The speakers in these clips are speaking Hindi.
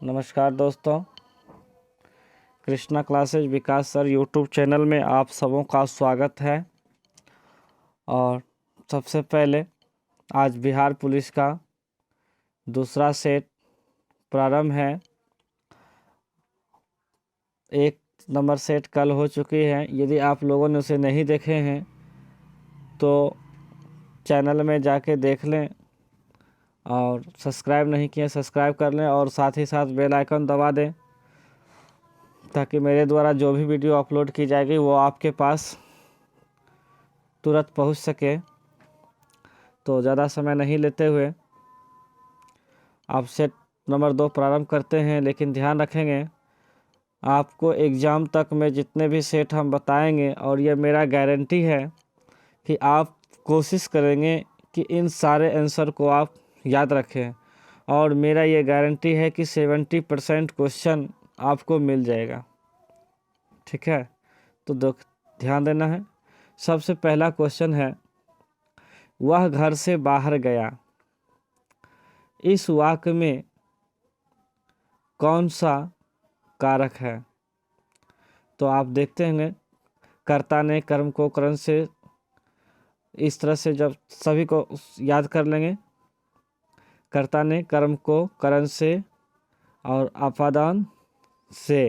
नमस्कार दोस्तों, कृष्णा क्लासेज विकास सर यूट्यूब चैनल में आप सबों का स्वागत है। और सबसे पहले आज बिहार पुलिस का दूसरा सेट प्रारंभ है। 1 नंबर सेट कल हो चुकी है। यदि आप लोगों ने उसे नहीं देखे हैं तो चैनल में जाके देख लें और सब्सक्राइब नहीं किए सब्सक्राइब कर लें और साथ ही साथ बेल आइकन दबा दें ताकि मेरे द्वारा जो भी वीडियो अपलोड की जाएगी वो आपके पास तुरंत पहुंच सके। तो ज़्यादा समय नहीं लेते हुए आप सेट नंबर 2 प्रारंभ करते हैं, लेकिन ध्यान रखेंगे आपको एग्ज़ाम तक में जितने भी सेट हम बताएंगे, और ये मेरा गारंटी है कि आप कोशिश करेंगे कि इन सारे आंसर को आप याद रखें, और मेरा ये गारंटी है कि 70% क्वेश्चन आपको मिल जाएगा। ठीक है, तो ध्यान देना है। सबसे पहला क्वेश्चन है, वह घर से बाहर गया। इस वाक्य में कौन सा कारक है? तो आप देखते हैं कर्ता ने कर्म को करण से, इस तरह से जब सभी को याद कर लेंगे, कर्ता ने कर्म को करण से और अपादान से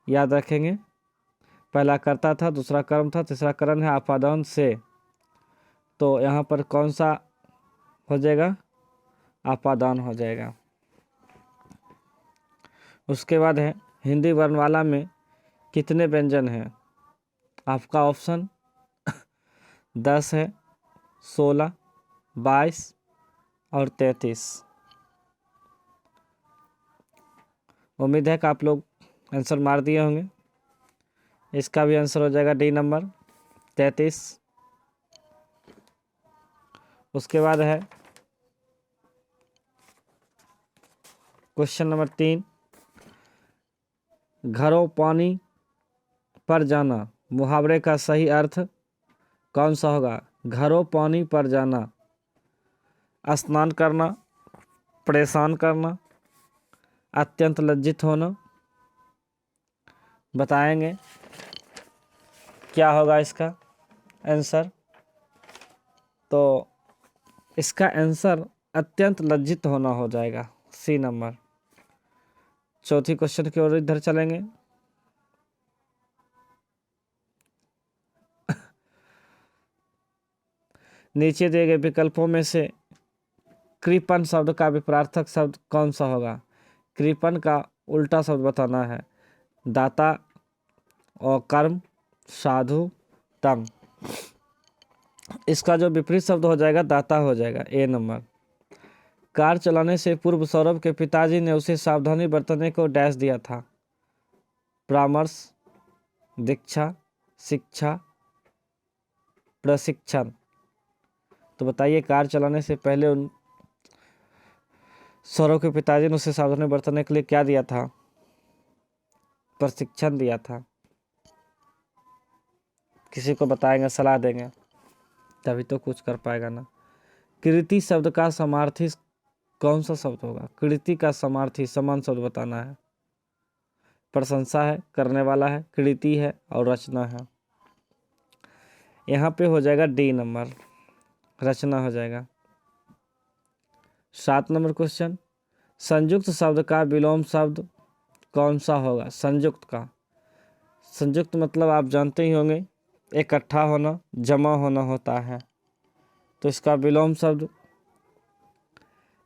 याद रखेंगे। पहला कर्ता था, दूसरा कर्म था, तीसरा करण है अपादान से। तो यहाँ पर कौन सा हो जाएगा? अपादान हो जाएगा। उसके बाद है, हिंदी वर्णमाला में कितने व्यंजन हैं? आपका ऑप्शन 10 है, 16, 22 और 33। उम्मीद है कि आप लोग आंसर मार दिए होंगे। इसका भी आंसर हो जाएगा डी नंबर 33। उसके बाद है क्वेश्चन नंबर 3, घरों पानी पर जाना मुहावरे का सही अर्थ कौन सा होगा? घरों पानी पर जाना, स्नान करना, परेशान करना, अत्यंत लज्जित होना। बताएंगे क्या होगा इसका आंसर। तो इसका आंसर अत्यंत लज्जित होना हो जाएगा, सी नंबर। चौथी क्वेश्चन की ओर इधर चलेंगे। नीचे दिए गए विकल्पों में से कृपण शब्द का विपरीतार्थक शब्द कौन सा होगा? कृपण का उल्टा शब्द बताना है। दाता और कर्म, साधु, तम। इसका जो विपरीत शब्द हो जाएगा दाता हो जाएगा, ए नंबर। कार चलाने से पूर्व सौरभ के पिताजी ने उसे सावधानी बरतने को डैश दिया था। परामर्श, दीक्षा, शिक्षा, प्रशिक्षण। तो बताइए, कार चलाने से पहले सौरभ के पिताजी ने उसे सावधानी बरतने के लिए क्या दिया था? प्रशिक्षण दिया था। किसी को बताएंगे, सलाह देंगे, तभी तो कुछ कर पाएगा ना। कृति शब्द का समार्थी कौन सा शब्द होगा? कृति का समार्थी समान शब्द बताना है। प्रशंसा है, करने वाला है, कृति है और रचना है। यहाँ पे हो जाएगा डी नंबर, रचना हो जाएगा। 7 नंबर क्वेश्चन, संयुक्त शब्द का विलोम शब्द कौन सा होगा? संयुक्त का, संयुक्त मतलब आप जानते ही होंगे, इकट्ठा होना, जमा होना होता है। तो इसका विलोम शब्द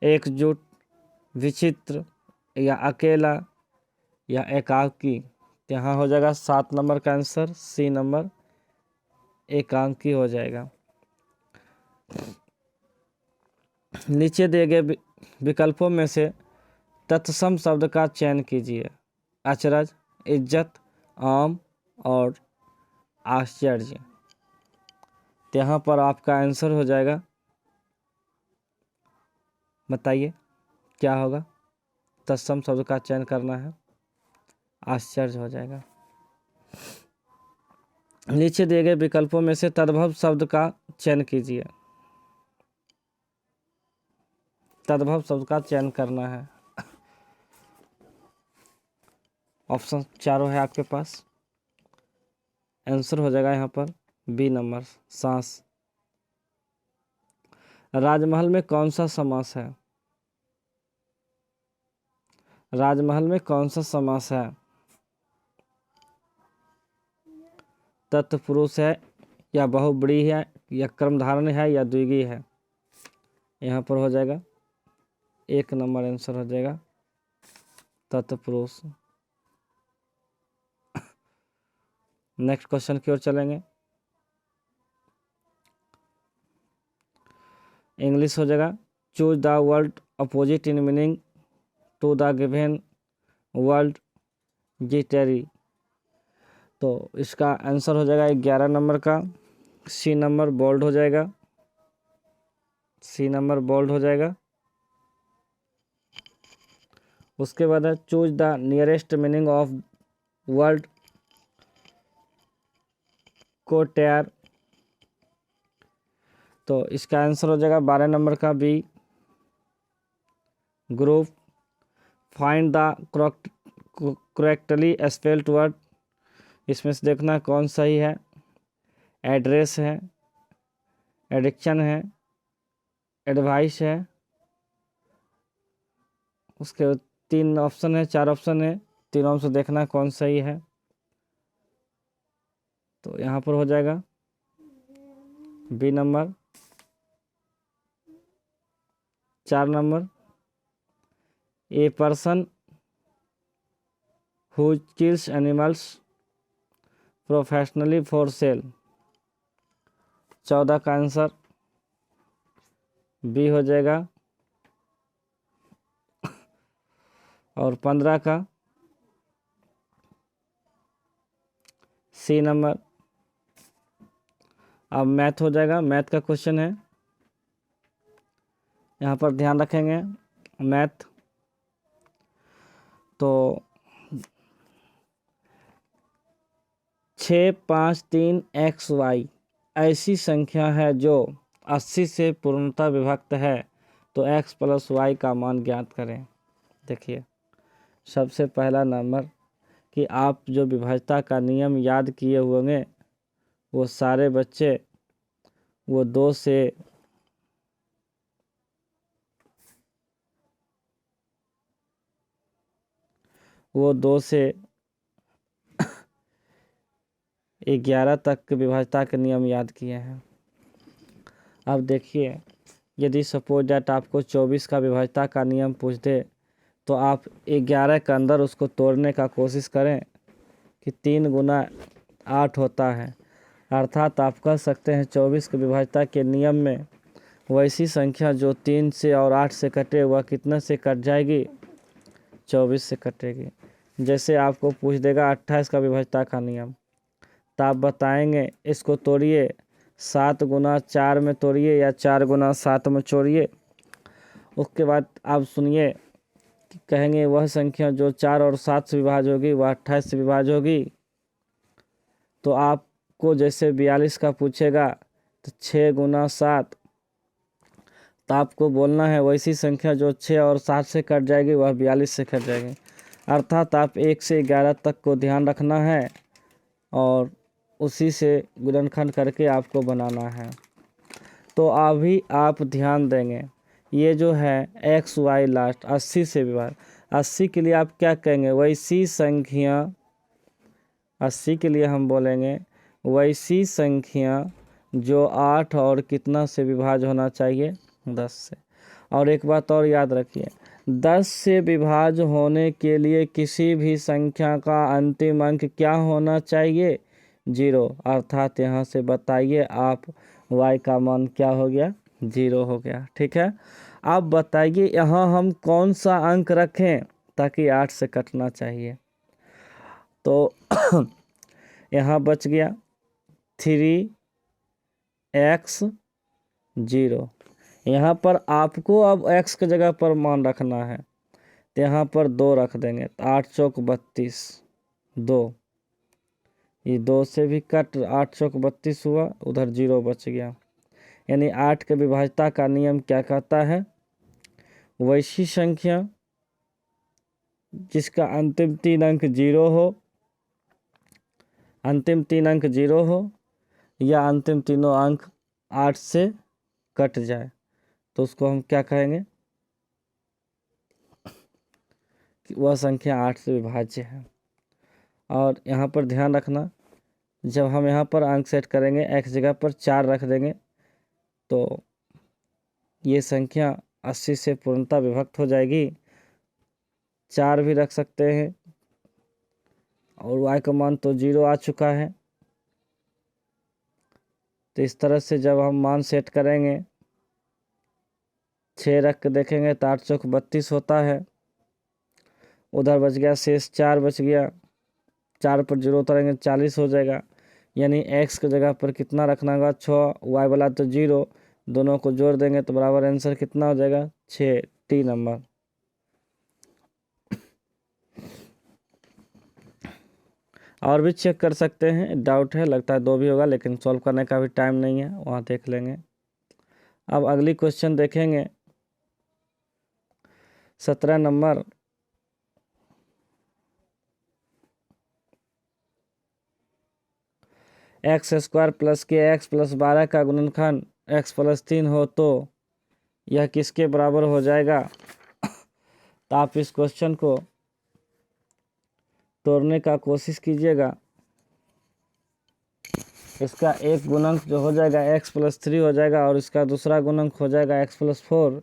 एकजुट, विचित्र या अकेला या एकाकी। यहाँ हो जाएगा 7 नंबर का आंसर, सी नंबर, एकांकी हो जाएगा। नीचे दिए गए विकल्पों में से तत्सम शब्द का चयन कीजिए। अचरज, इज्जत, आम और आश्चर्य। तो यहाँ पर आपका आंसर हो जाएगा, बताइए क्या होगा? तत्सम शब्द का चयन करना है, आश्चर्य हो जाएगा। नीचे दिए गए विकल्पों में से तद्भव शब्द का चयन कीजिए। तद्भव शब्द का चयन करना है। ऑप्शन चारों है आपके पास। आंसर हो जाएगा यहाँ पर बी नंबर, सांस। राजमहल में कौन सा समास है? राजमहल में कौन सा समास है? तत्पुरुष है या बहुब्रीहि है या कर्मधारय है या द्विगु है? यहाँ पर हो जाएगा एक नंबर आंसर हो जाएगा तत्पुरुष। नेक्स्ट क्वेश्चन की ओर चलेंगे। इंग्लिश हो जाएगा choose the word opposite in meaning to the given word गिटरी। तो इसका आंसर हो जाएगा 11 नंबर का सी नंबर बोल्ड हो जाएगा, सी नंबर बोल्ड हो जाएगा। उसके बाद है choose the nearest meaning of word कोटयार। तो इसका आंसर हो जाएगा 12 नंबर का B group. Find the correctly spelled word. इसमें से देखना कौन सही है। एड्रेस है, एडिक्शन है, एडवाइस है। उसके 3 ऑप्शन है, 4 ऑप्शन है, तीनों से देखना कौन सही है। तो यहाँ पर हो जाएगा B number. 4 number a person who kills animals professionally for sale. 14 का आंसर बी हो जाएगा और 15 का सी नंबर। अब मैथ हो जाएगा, मैथ का क्वेश्चन है, यहाँ पर ध्यान रखेंगे मैथ। तो 653XY ऐसी संख्या है जो 80 से पूर्णतः विभक्त है, तो x + y का मान ज्ञात करें। देखिए सबसे पहला नंबर कि आप जो विभाज्यता का नियम याद किए होंगे वो सारे बच्चे वो 2 से वो 2 से 11 तक के विभाज्यता के नियम याद किए हैं। अब देखिए यदि सपोज डैट आपको 24 का विभाज्यता का नियम पूछ दे तो आप 11 के अंदर उसको तोड़ने का कोशिश करें कि 3 × 8 होता है। अर्थात आप कह सकते हैं 24 के विभाज्यता के नियम में वैसी संख्या जो 3 से और 8 से कटे वह कितने से कट जाएगी? 24 से कटेगी। जैसे आपको पूछ देगा 28 का विभाज्यता का नियम, तो आप बताएंगे इसको तोड़िए 7 × 4 में तोड़िए या 4 × 7 में छोड़िए। उसके बाद आप सुनिए कहेंगे वह संख्या जो 4 और 7 से विभाज्य होगी वह 28 से विभाज्य होगी। तो आपको जैसे 42 का पूछेगा तो 6 × 7, तो आपको बोलना है वैसी संख्या जो 6 और 7 से कट जाएगी वह 42 से कट जाएगी। अर्थात आप 1 से 11 तक को ध्यान रखना है और उसी से गुणनखंड करके आपको बनाना है। तो अभी आप ध्यान देंगे ये जो है XY लास्ट 80 से विभाज्य, 80 के लिए आप क्या कहेंगे? वैसी संख्या, 80 के लिए हम बोलेंगे वैसी संख्या जो 8 और कितना से विभाज्य होना चाहिए? 10 से। और एक बात और याद रखिए 10 से विभाज्य होने के लिए किसी भी संख्या का अंतिम अंक क्या होना चाहिए? 0। अर्थात यहाँ से बताइए आप y का मान क्या हो गया? 0 हो गया। ठीक है, अब बताइए यहाँ हम कौन सा अंक रखें ताकि 8 से कटना चाहिए? तो यहाँ बच गया 3x 0। यहाँ पर आपको अब x की जगह पर मान रखना है तो यहाँ पर 2 रख देंगे, तो 8 चौक 32, 2, ये 2 से भी कट 8 चौक 32 हुआ, उधर 0 बच गया। यानी 8 के विभाज्यता का नियम क्या कहता है? वैसी संख्या जिसका अंतिम 3 अंक 0 हो, अंतिम 3 अंक 0 हो या अंतिम तीनों अंक 8 से कट जाए तो उसको हम क्या कहेंगे कि वह संख्या 8 से विभाज्य है। और यहाँ पर ध्यान रखना, जब हम यहाँ पर अंक सेट करेंगे x जगह पर 4 रख देंगे तो ये संख्या 80 से पूर्णतः विभक्त हो जाएगी। 4 भी रख सकते हैं और y का मान तो 0 आ चुका है। तो इस तरह से जब हम मान सेट करेंगे 6 रख के देखेंगे तो 8 चौक 32 होता है। उधर बच गया शेष 4 बच गया, 4 पर 0 उतरेंगे 40 हो जाएगा। यानी x की जगह पर कितना रखना होगा 6, y वाला तो 0, दोनों को जोड़ देंगे तो बराबर आंसर कितना हो जाएगा 6, टी नंबर। और भी चेक कर सकते हैं, डाउट है, लगता है 2 भी होगा लेकिन सॉल्व करने का भी टाइम नहीं है, वहाँ देख लेंगे। अब अगली क्वेश्चन देखेंगे 17 नंबर। x² प्लस के x प्लस 12 का गुणनखंड x प्लस 3 हो तो यह किसके बराबर हो जाएगा। तो आप इस क्वेश्चन को तोड़ने का कोशिश कीजिएगा। इसका एक गुणक जो हो जाएगा x प्लस 3 हो जाएगा और इसका दूसरा गुणक हो जाएगा x प्लस 4।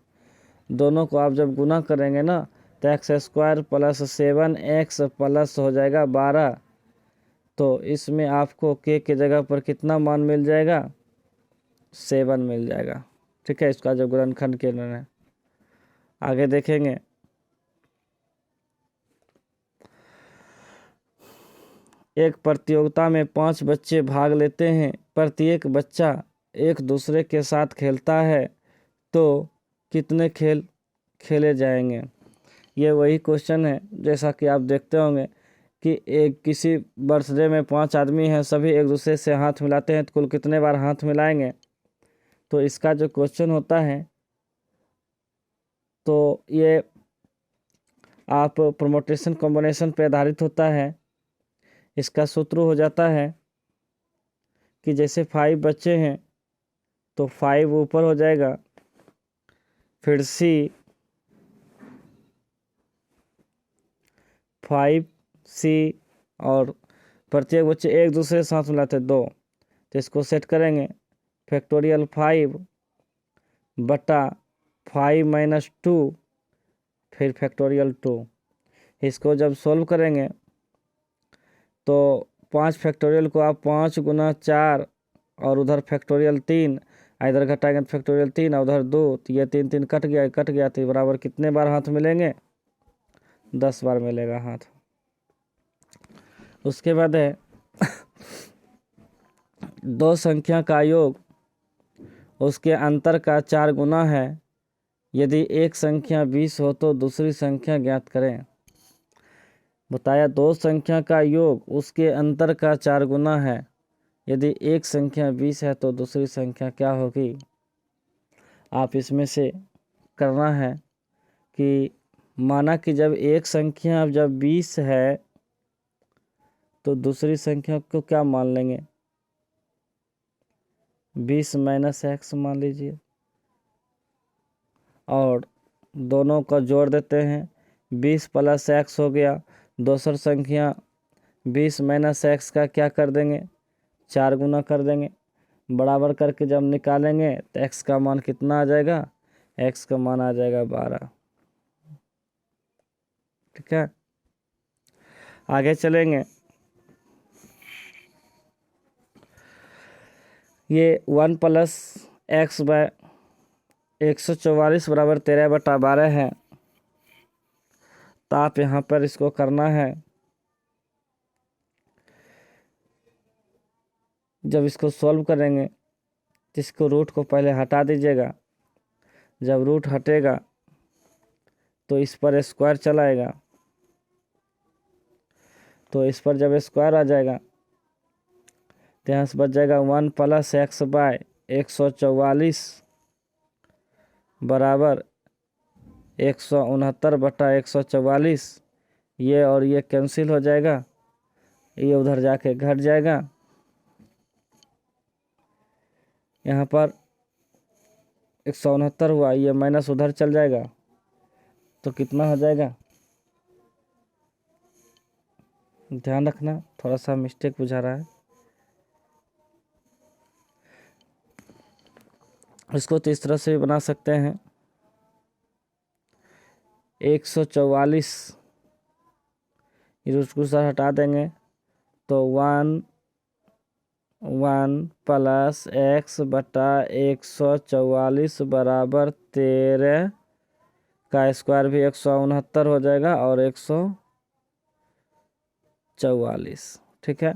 दोनों को आप जब गुना करेंगे ना तो x² प्लस 7x प्लस हो जाएगा 12। तो इसमें आपको k के जगह पर कितना मान मिल जाएगा 7 मिल जाएगा। ठीक है, इसका जब गुणनखंड के लिए आगे देखेंगे। एक प्रतियोगिता में 5 बच्चे भाग लेते हैं, प्रत्येक बच्चा एक दूसरे के साथ खेलता है तो कितने खेल खेले जाएंगे। ये वही क्वेश्चन है जैसा कि आप देखते होंगे कि एक किसी बर्थडे में 5 आदमी हैं, सभी एक दूसरे से हाथ मिलाते हैं तो कुल कितने बार हाथ मिलाएंगे। तो इसका जो क्वेश्चन होता है तो ये आप परम्यूटेशन कॉम्बिनेशन पे आधारित होता है। इसका सूत्र हो जाता है कि जैसे 5 बच्चे हैं तो 5 ऊपर हो जाएगा, फिर C 5C और प्रत्येक बच्चे एक दूसरे के साथ मिलाते 2, तो इसको सेट करेंगे फैक्टोरियल 5 बटा 5 माइनस 2 फिर फैक्टोरियल 2। इसको जब सॉल्व करेंगे तो 5 फैक्टोरियल को आप 5 गुना 4 और उधर फैक्टोरियल 3, इधर घटाएंगे तो फैक्टोरियल 3 और उधर 2, तो ये 3 3 कट गया तो बराबर कितने बार हाथ मिलेंगे 10 बार मिलेगा हाथ। उसके बाद है 2 संख्या का योग उसके अंतर का 4 गुना है, यदि एक संख्या 20 हो तो दूसरी संख्या ज्ञात करें। बताया 2 संख्या का योग उसके अंतर का 4 गुना है, यदि एक संख्या 20 है तो दूसरी संख्या क्या होगी। आप इसमें से करना है कि माना कि जब एक संख्या जब 20 है तो दूसरी संख्या को क्या मान लेंगे 20 माइनस x मान लीजिए और दोनों का जोड़ देते हैं 20 प्लस x हो गया। दूसरी संख्या 20 माइनस x का क्या कर देंगे 4 गुना कर देंगे, बराबर करके जब निकालेंगे तो x का मान कितना आ जाएगा, x का मान आ जाएगा 12। ठीक है, आगे चलेंगे। ये 1 प्लस एक्स बाय 144 बराबर 13/12 है। तो आप यहाँ पर इसको करना है, जब इसको सॉल्व करेंगे तो इसको रूट को पहले हटा दीजिएगा। जब रूट हटेगा तो इस पर स्क्वायर चलाएगा, तो इस पर जब स्क्वायर आ जाएगा तो यहाँ से बच जाएगा 1 प्लस एक्स बाय 144 बराबर 169/144। ये और ये कैंसिल हो जाएगा, ये उधर जाके घट जाएगा। यहाँ पर 169 हुआ, ये माइनस उधर चल जाएगा तो कितना हो जाएगा, ध्यान रखना, थोड़ा सा मिस्टेक बुझा रहा है। इसको तो इस तरह से भी बना सकते हैं, 144 इसको सर हटा देंगे तो 1 प्लस x बटा 144 बराबर 13 का स्क्वायर भी 169 हो जाएगा और 144, ठीक है।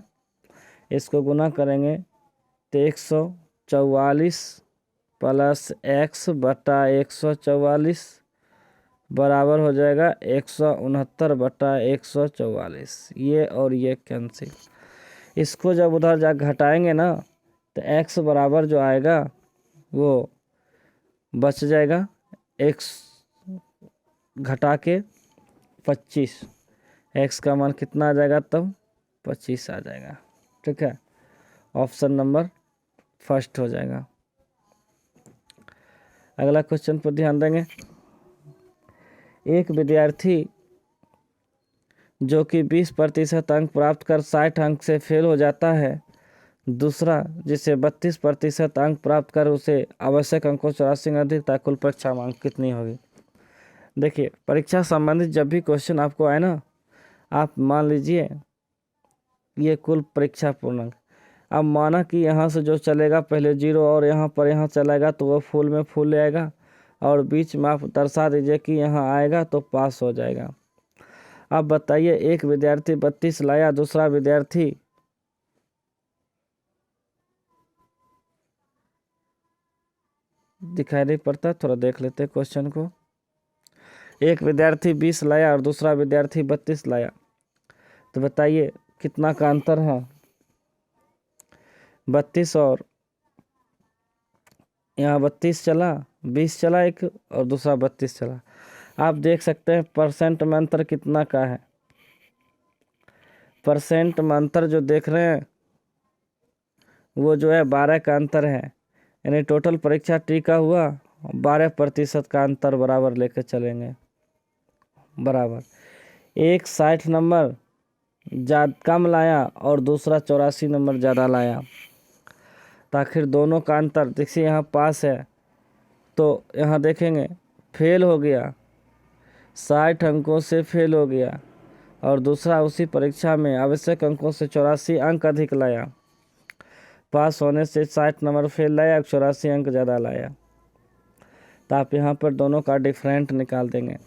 इसको गुना करेंगे तो 144 प्लस x बटा 144 बराबर हो जाएगा 169 बटा 144। ये और ये कैंसिल। इसको जब उधर जा घटाएंगे ना तो x बराबर जो आएगा वो बच जाएगा, x घटा के 25, x का मान कितना आ जाएगा तब 25 आ जाएगा, ठीक है। ऑप्शन नंबर फर्स्ट हो जाएगा। अगला क्वेश्चन पर ध्यान देंगे। एक विद्यार्थी जो कि 20% अंक प्राप्त कर 60 अंक से फेल हो जाता है, दूसरा जिसे 32% अंक प्राप्त कर उसे आवश्यक अंकों 84 अधिक, तक कुल परीक्षा में अंक कितनी होगी। देखिए, परीक्षा संबंधित जब भी क्वेश्चन आपको आए ना, आप मान लीजिए ये कुल परीक्षा पूर्णांक, अब माना कि यहाँ से जो चलेगा पहले 0 और यहाँ चलेगा तो वो फुल में फुल ले आएगा, और बीच में आप दर्शा दीजिए कि यहाँ आएगा तो पास हो जाएगा। अब बताइए, एक विद्यार्थी 32 लाया, दूसरा विद्यार्थी दिखाई नहीं पड़ता, थोड़ा देख लेते हैं क्वेश्चन को। एक विद्यार्थी 20 लाया और दूसरा विद्यार्थी 32 लाया, तो बताइए कितना का अंतर है। 32 और यहाँ 32 चला, 20 चला एक और दूसरा 32 चला। आप देख सकते हैं परसेंट में अंतर कितना का है। परसेंट में अंतर जो देख रहे हैं वो जो है 12 का अंतर है, यानी टोटल परीक्षा टी का हुआ 12% का अंतर बराबर लेकर चलेंगे। बराबर एक 60 नंबर ज़्यादा कम लाया और दूसरा 84 नंबर ज़्यादा लाया, तो आखिर दोनों का अंतर देखिए, यहाँ पास है तो यहाँ देखेंगे फेल हो गया, 60 अंकों से फेल हो गया, और दूसरा उसी परीक्षा में आवश्यक अंकों से 84 अंक अधिक लाया। पास होने से 60 नंबर फेल लाया, 84 अंक ज़्यादा लाया, तो आप यहाँ पर दोनों का डिफरेंट निकाल देंगे।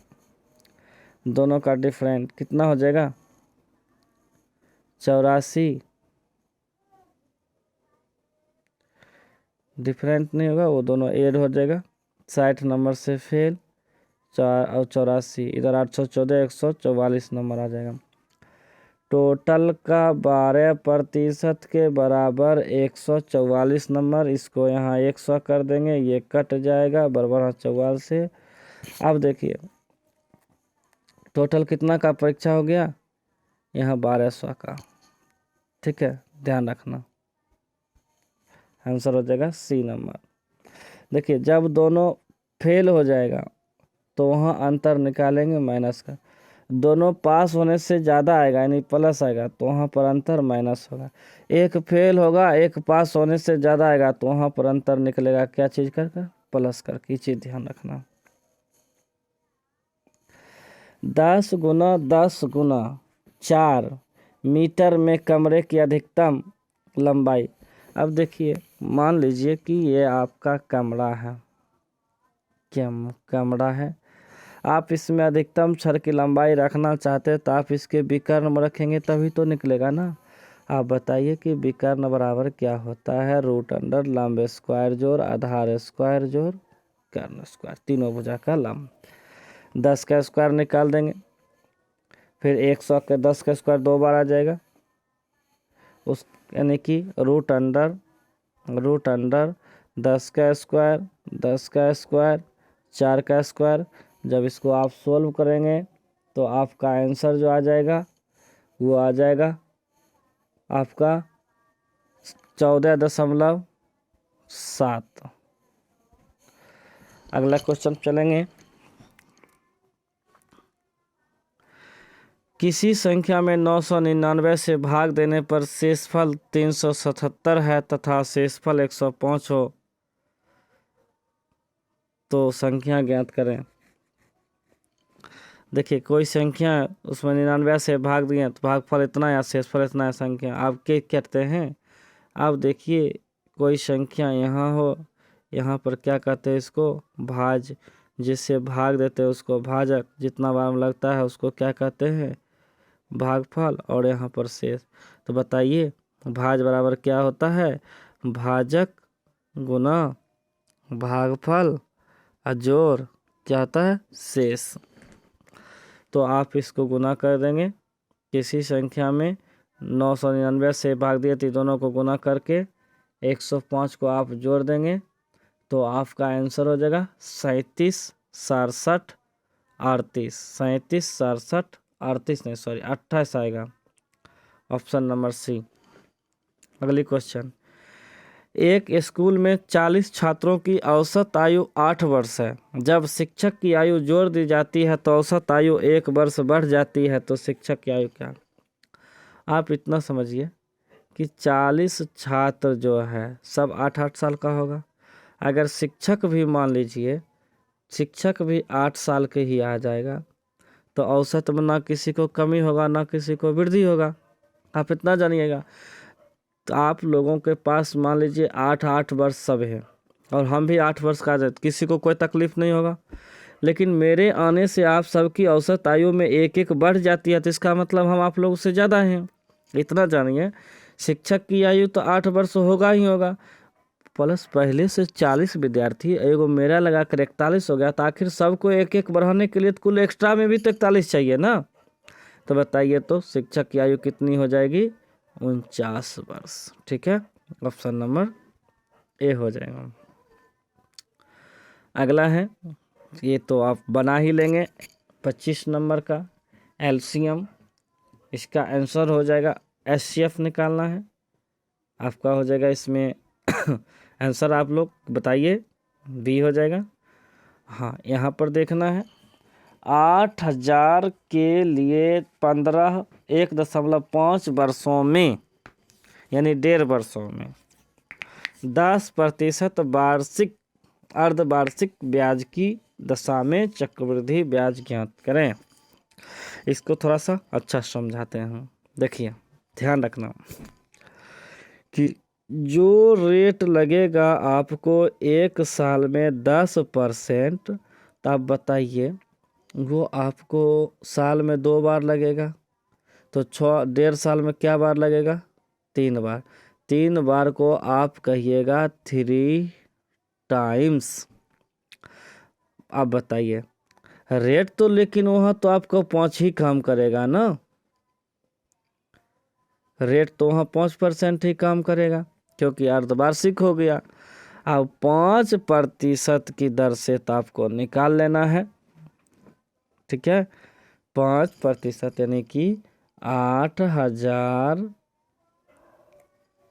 दोनों का डिफरेंट कितना हो जाएगा, 84, डिफरेंट नहीं होगा, वो दोनों ऐड हो जाएगा। 60 नंबर से फेल और 84, इधर 814, 144 नंबर आ जाएगा। टोटल का 12% के बराबर 144 नंबर, इसको यहाँ 100 कर देंगे, ये कट जाएगा बराबर 44 से। अब देखिए टोटल कितना का परीक्षा हो गया, यहाँ 1200 का, ठीक है, ध्यान रखना। आंसर हो जाएगा सी नंबर। देखिए जब दोनों फेल हो जाएगा तो वहाँ अंतर निकालेंगे माइनस का, दोनों पास होने से ज़्यादा आएगा यानी प्लस आएगा तो वहाँ पर अंतर माइनस होगा। एक फेल होगा, एक पास होने से ज़्यादा आएगा तो वहाँ पर अंतर निकलेगा क्या चीज़ कर प्लस करके, चीज़ ध्यान रखना। 10 गुना 10 गुना 4 मीटर में कमरे की अधिकतम लंबाई। अब देखिए मान लीजिए कि ये आपका कमरा है, कमरा है, आप इसमें अधिकतम छड़ की लंबाई रखना चाहते हैं तो आप इसके विकर्ण में रखेंगे तभी तो निकलेगा ना। आप बताइए कि विकर्ण बराबर क्या होता है, √अंडर लंब स्क्वायर जोड़ आधार स्क्वायर जोड़ कर्ण स्क्वायर, तीनों भुजा का लंब। 10 का स्क्वायर निकाल देंगे, फिर 100 के 10 का स्क्वायर 2 बार आ जाएगा, उस यानी कि √अंडर 10 का स्क्वायर 10 का स्क्वायर 4 का स्क्वायर। जब इसको आप सोल्व करेंगे तो आपका आंसर जो आ जाएगा वो आ जाएगा आपका 14.7। अगला क्वेश्चन चलेंगे। किसी संख्या में 999 से भाग देने पर शेषफल 377 है तथा शेषफल 105 हो तो संख्या ज्ञात करें। देखिए कोई संख्या उसमें 99 से भाग दिए तो भागफल इतना या शेषफल इतना है संख्या। आप क्या कहते हैं, आप देखिए कोई संख्या यहाँ हो, यहाँ पर क्या कहते हैं इसको भाज, जिससे भाग देते हैं उसको भाजक, जितना बार लगता है उसको क्या कहते हैं भागफल, और यहाँ पर शेष। तो बताइए भाज बराबर क्या होता है, भाजक गुना भागफल और जोड़ क्या होता है शेष। तो आप इसको गुना कर देंगे, किसी संख्या में 999 से भाग दिए तो दोनों को गुना करके 105 को आप जोड़ देंगे तो आपका आंसर हो जाएगा 37 67 38। 37 67 38 नहीं सॉरी 28 आएगा, ऑप्शन नंबर सी। अगली क्वेश्चन, एक स्कूल में 40 छात्रों की औसत आयु 8 वर्ष है। जब शिक्षक की आयु जोड़ दी जाती है तो औसत आयु 1 वर्ष बढ़ जाती है, तो शिक्षक की आयु क्या। आप इतना समझिए कि 40 छात्र जो है सब 8-8 साल का होगा। अगर शिक्षक भी मान लीजिए शिक्षक भी 8 साल के ही आ जाएगा तो औसत में ना किसी को कमी होगा ना किसी को वृद्धि होगा। आप इतना जानिएगा। तो आप लोगों के पास मान लीजिए 8-8 वर्ष सब है और हम भी 8 वर्ष का आ जाए तो किसी को कोई तकलीफ नहीं होगा। लेकिन मेरे आने से आप सबकी औसत आयु में 1-1 बढ़ जाती है तो इसका मतलब हम आप लोगों से ज़्यादा हैं। इतना जानिए शिक्षक की आयु तो 8 वर्ष होगा ही होगा, प्लस पहले से 40 विद्यार्थी एगो मेरा लगा कर 41 हो गया, तो आखिर सबको 1-1 बढ़ाने के लिए तो कुल एक्स्ट्रा में भी तो 41 चाहिए ना। तो बताइए तो शिक्षक की आयु कितनी हो जाएगी 49 वर्ष। ठीक है, ऑप्शन नंबर ए हो जाएगा। अगला है, ये तो आप बना ही लेंगे 25 नंबर का एलसीएम। इसका आंसर हो जाएगा एचसीएफ निकालना है आपका, हो जाएगा इसमें आंसर आप लोग बताइए बी हो जाएगा। हाँ यहाँ पर देखना है 8000 के लिए 1.5 वर्षों में यानी 1.5 वर्षों में 10% वार्षिक अर्धवार्षिक ब्याज की दशा में चक्रवृद्धि ब्याज ज्ञात करें। इसको थोड़ा सा अच्छा समझाते हैं। देखिए ध्यान रखना कि जो रेट लगेगा आपको 1 साल में 10%, तो आप बताइए वो आपको साल में 2 बार लगेगा तो 1.5 साल में क्या बार लगेगा 3 बार। 3 बार को आप कहिएगा 3 टाइम्स। आप बताइए रेट तो लेकिन वहाँ तो आपको 5 ही काम करेगा ना, रेट तो वहाँ 5% ही काम करेगा क्योंकि अर्धवार्षिक हो गया। अब 5% की दर से तो आपको निकाल लेना है। ठीक है, 5% यानी कि 8000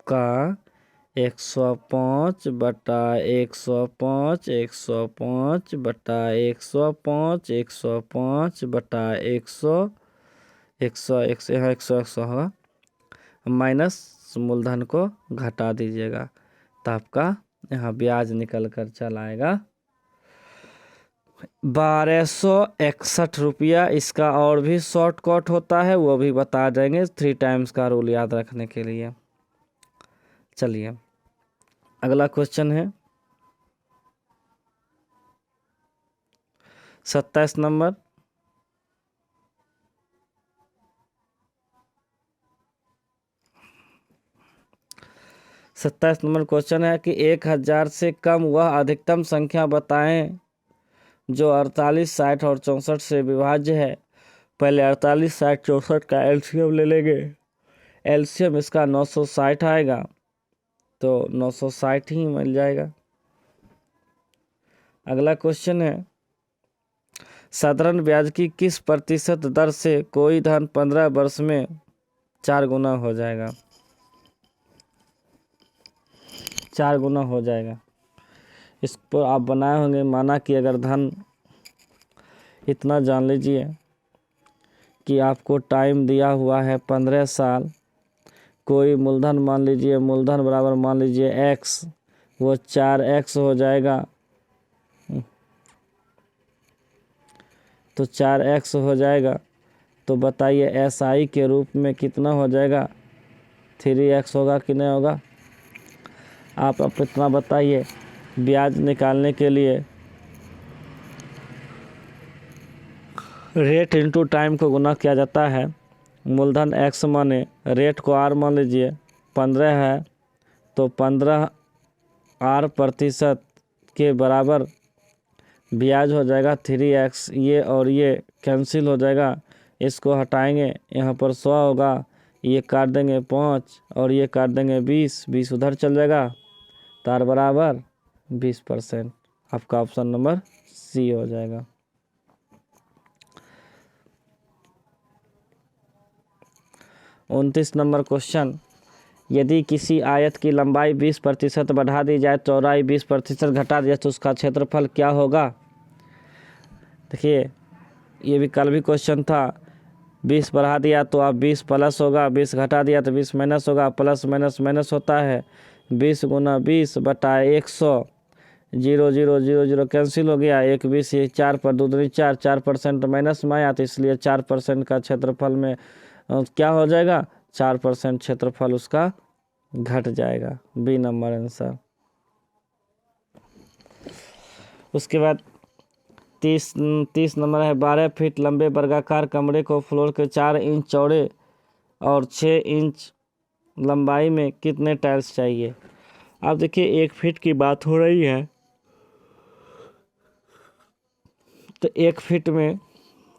का 105 बटा 105 105 बटा 105 105 बटा 100 100 होगा, माइनस मूलधन को घटा दीजिएगा तो आपका यहाँ ब्याज निकल कर चला आएगा 1261 रुपया। इसका और भी शॉर्टकट होता है वो भी बता देंगे 3 टाइम्स का रूल याद रखने के लिए। चलिए अगला क्वेश्चन है 27 नंबर। क्वेश्चन है कि 1000 से कम वह अधिकतम संख्या बताएं जो 48 60 और 64 से विभाज्य है। पहले 48 60 64 का एलसीएम ले लेंगे। एलसीएम इसका 960 आएगा तो 960 ही मिल जाएगा। अगला क्वेश्चन है साधारण ब्याज की किस प्रतिशत दर से कोई धन 15 वर्ष में 4 गुना हो जाएगा? 4 गुना हो जाएगा। इस पर आप बनाए होंगे, माना कि अगर धन इतना जान लीजिए कि आपको टाइम दिया हुआ है 15 साल, कोई मूलधन मान लीजिए, मूलधन बराबर मान लीजिए x, वो 4x हो जाएगा। तो 4x हो जाएगा, तो बताइए SI के रूप में कितना हो जाएगा? 3x होगा कि नहीं होगा? आप इतना बताइए। ब्याज निकालने के लिए रेट इंटू टाइम को गुना किया जाता है। मूलधन x माने रेट को r मान लीजिए 15 है, तो 15 r प्रतिशत के बराबर ब्याज हो जाएगा 3x। ये और ये कैंसिल हो जाएगा, इसको हटाएंगे, यहाँ पर 100 होगा, ये काट देंगे 5 और ये काट देंगे 20, 20 उधर चल जाएगा, तार बराबर 20%। आपका ऑप्शन नंबर सी हो जाएगा। उनतीस नंबर क्वेश्चन, यदि किसी आयत की लंबाई 20% बढ़ा दी जाए, चौड़ाई 20% घटा दी जाए, तो उसका क्षेत्रफल क्या होगा? देखिए, ये भी कल भी क्वेश्चन था। 20 बढ़ा दिया तो आप 20 प्लस होगा, 20 घटा दिया तो 20 माइनस होगा, प्लस माइनस माइनस होता है। 20 गुना 20 बटा 100, 0 0 0 0 कैंसिल हो गया, 1 20, ये 4 पर 2 दूनी 4, 4% माइनस में आया, तो इसलिए 4% का क्षेत्रफल में क्या हो जाएगा? 4% क्षेत्रफल उसका घट जाएगा। B number answer. उसके बाद 30 नंबर है, 12 फीट लंबे वर्गाकार कमरे को फ्लोर के 4 इंच चौड़े और 6 इंच लंबाई में कितने टाइल्स चाहिए? अब देखिए 1 फीट की बात हो रही है, तो 1 फीट में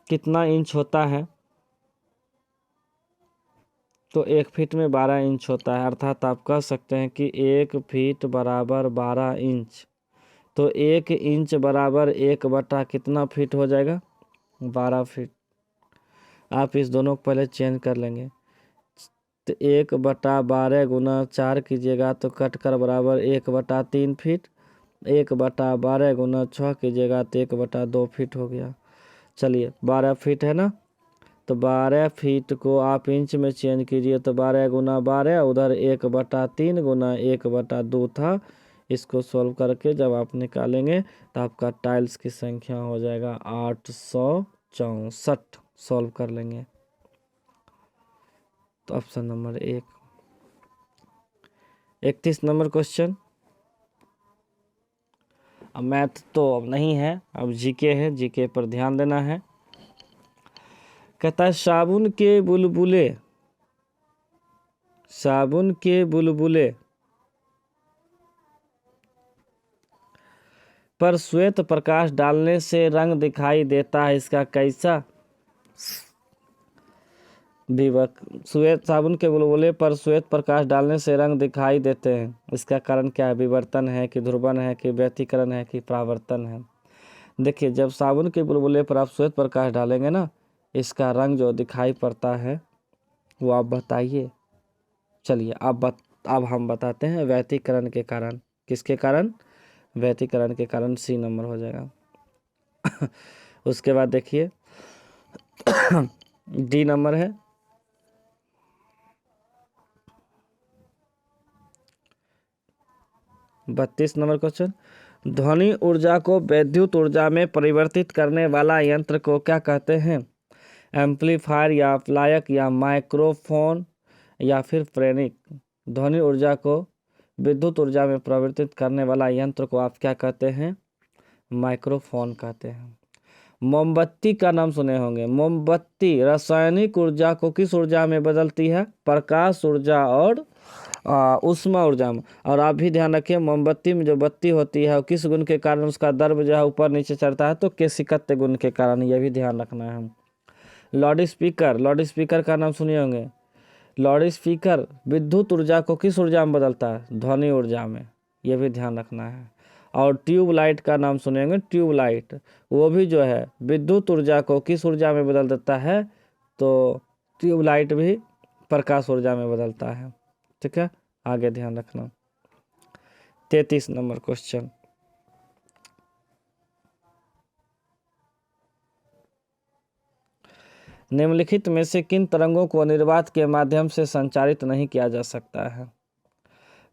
कितना इंच होता है? तो 1 फीट में 12 इंच होता है, अर्थात आप कह सकते हैं कि 1 फीट बराबर 12 इंच। तो 1 इंच बराबर 1 बटा कितना फीट हो जाएगा? 12 फीट। आप इस दोनों को पहले चेंज कर लेंगे, तो 1 बटा 12 गुना 4 कीजिएगा तो कट कर बराबर 1 बटा 3 फीट। 1 बटा 12 गुना 6 कीजिएगा तो 1 बटा 2 फीट हो गया। चलिए 12 फीट है ना, तो 12 फीट को आप इंच में चेंज कीजिए, तो 12 गुना 12, उधर 1 बटा 3 गुना 1 बटा 2 था। इसको सॉल्व करके जब आप निकालेंगे तो आपका टाइल्स की संख्या हो जाएगा 864। सॉल्व कर लेंगे तो ऑप्शन नंबर 1। 31 नंबर क्वेश्चन, अब मैथ तो अब नहीं है, अब जीके है, जीके पर ध्यान देना है। कहता है साबुन के बुलबुले पर श्वेत प्रकाश डालने से रंग दिखाई देता है, इसका कैसा श्वेत साबुन के बुलबुले पर श्वेत प्रकाश डालने से रंग दिखाई देते हैं, इसका कारण क्या है? विवर्तन है कि ध्रुवन है कि व्यतिकरण है कि परावर्तन है? देखिए, जब साबुन के बुलबुले पर आप श्वेत प्रकाश डालेंगे ना, इसका रंग जो दिखाई पड़ता है वो आप बताइए। चलिए अब हम बताते हैं व्यतिकरण के कारण। किसके कारण? व्यतिकरण के कारण। सी नंबर हो जाएगा। उसके बाद देखिए डी नंबर है, बत्तीस नंबर क्वेश्चन, ध्वनि ऊर्जा को विद्युत ऊर्जा में परिवर्तित करने वाला यंत्र को क्या कहते हैं? एम्पलीफायर या अप्लायक या माइक्रोफोन या फिर प्रेरिक? ध्वनि ऊर्जा को विद्युत ऊर्जा में परिवर्तित करने वाला यंत्र को आप क्या कहते हैं? माइक्रोफोन कहते हैं। मोमबत्ती का नाम सुने होंगे। मोमबत्ती रासायनिक ऊर्जा को किस ऊर्जा में बदलती है? प्रकाश ऊर्जा और ऊष्मा ऊर्जा में। और आप भी ध्यान रखिए, मोमबत्ती में जो बत्ती होती है वो किस गुण के कारण उसका दर्ब जो है ऊपर नीचे चढ़ता है? तो केशिकत्य गुण के कारण। यह भी ध्यान रखना है। लाउड स्पीकर का नाम सुने होंगे। लाउड स्पीकर विद्युत ऊर्जा को किस ऊर्जा में बदलता है? ध्वनि ऊर्जा में। यह भी ध्यान रखना है। और ट्यूबलाइट का नाम सुनेंगे, ट्यूबलाइट, वो भी जो है विद्युत ऊर्जा को किस ऊर्जा में बदल देता है, तो ट्यूबलाइट भी प्रकाश ऊर्जा में बदलता है। ठीक है, आगे ध्यान रखना। 33 नंबर क्वेश्चन, निम्नलिखित में से किन तरंगों को निर्वात के माध्यम से संचारित नहीं किया जा सकता है?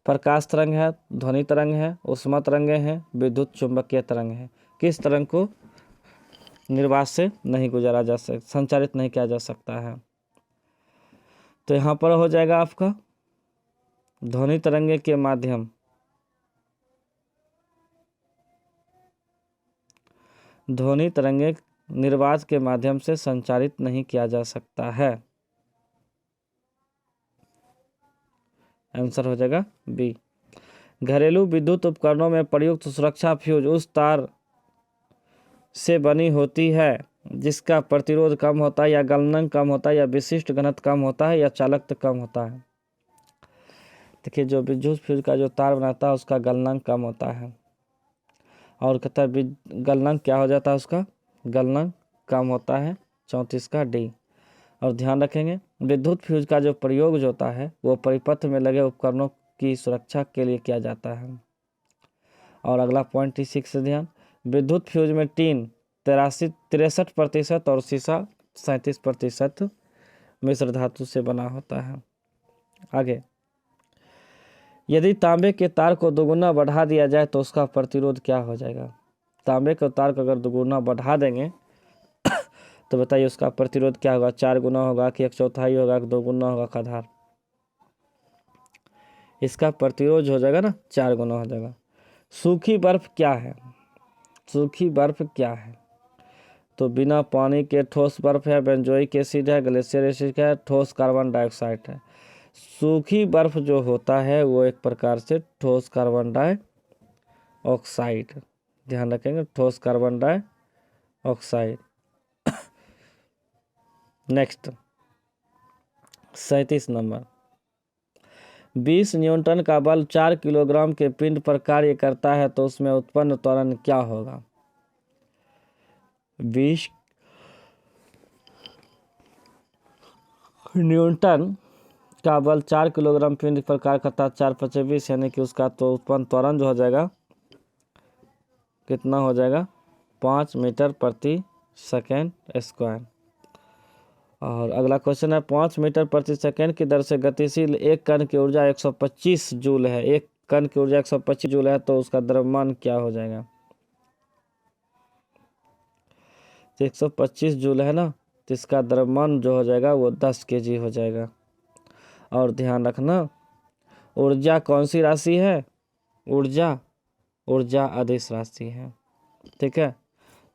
प्रकाश तरंग है, ध्वनि तरंग है, ऊष्मा तरंगे हैं, विद्युत चुंबकीय तरंग है। किस तरंग को निर्वात से नहीं गुजारा जा सकता, संचारित नहीं किया जा सकता है? तो यहाँ पर हो जाएगा आपका ध्वनि तरंगे के माध्यम, ध्वनि तरंगे निर्वात के माध्यम से संचारित नहीं किया जा सकता है। आंसर हो जाएगा बी। घरेलू विद्युत उपकरणों में प्रयुक्त सुरक्षा फ्यूज उस तार से बनी होती है जिसका प्रतिरोध कम होता है या गलनांक कम होता है या विशिष्ट घनत्व कम होता है या चालकत्व कम होता है। देखिए, जो विद्युत फ्यूज का जो तार बनाता है उसका गलनांक कम होता है, और कहता है गलनांक क्या हो जाता है, उसका गलनांक कम होता है। 34 का डी। और ध्यान रखेंगे, विद्युत फ्यूज का जो प्रयोग जो होता है वो परिपथ में लगे उपकरणों की सुरक्षा के लिए किया जाता है। और अगला पॉइंट 36 से ध्यान, विद्युत फ्यूज में टीन 63% और शीशा 37% मिश्र धातु से बना होता है। आगे, यदि तांबे के तार को दोगुना बढ़ा दिया जाए तो उसका प्रतिरोध क्या हो जाएगा? तांबे के तार को अगर दोगुना बढ़ा देंगे तो बताइए उसका प्रतिरोध क्या होगा? 4 गुना होगा कि 1/4 होगा कि 2 गुना होगा का आधार? इसका प्रतिरोध हो जाएगा ना 4 गुना हो जाएगा। सूखी बर्फ क्या है? सूखी बर्फ क्या है? तो बिना पानी के ठोस बर्फ है, बेंजोइक एसिड है, ग्लेशियर एसिड है, ठोस कार्बन डाइऑक्साइड है। सूखी बर्फ जो होता है वो एक प्रकार से ठोस कार्बन डाइऑक्साइड, ध्यान रखेंगे, ठोस carbon dioxide. Next 37 number, 20 Newton का बल 4 किलोग्राम के पिंड पर कार्य करता है तो उसमें उत्पन्न त्वरण क्या होगा? 20 न्यूटन का बल 4 किलोग्राम पिंड पर कार्य करता है, 4×5=20, यानी कि उसका तो उत्पन्न त्वरण जो हो जाएगा कितना हो जाएगा? 5 मीटर प्रति सेकेंड स्क्वायर। और अगला क्वेश्चन है, 5 मीटर प्रति सेकेंड की दर से गतिशील एक कण की ऊर्जा 125 जूल है। एक कण की ऊर्जा 125 जूल है तो उसका द्रव्यमान क्या हो जाएगा? 125 जूल है ना, तो इसका द्रव्यमान जो हो जाएगा वो 10 kg हो जाएगा। और ध्यान रखना, ऊर्जा कौन सी राशि है? ऊर्जा अदिश राशि है। ठीक है,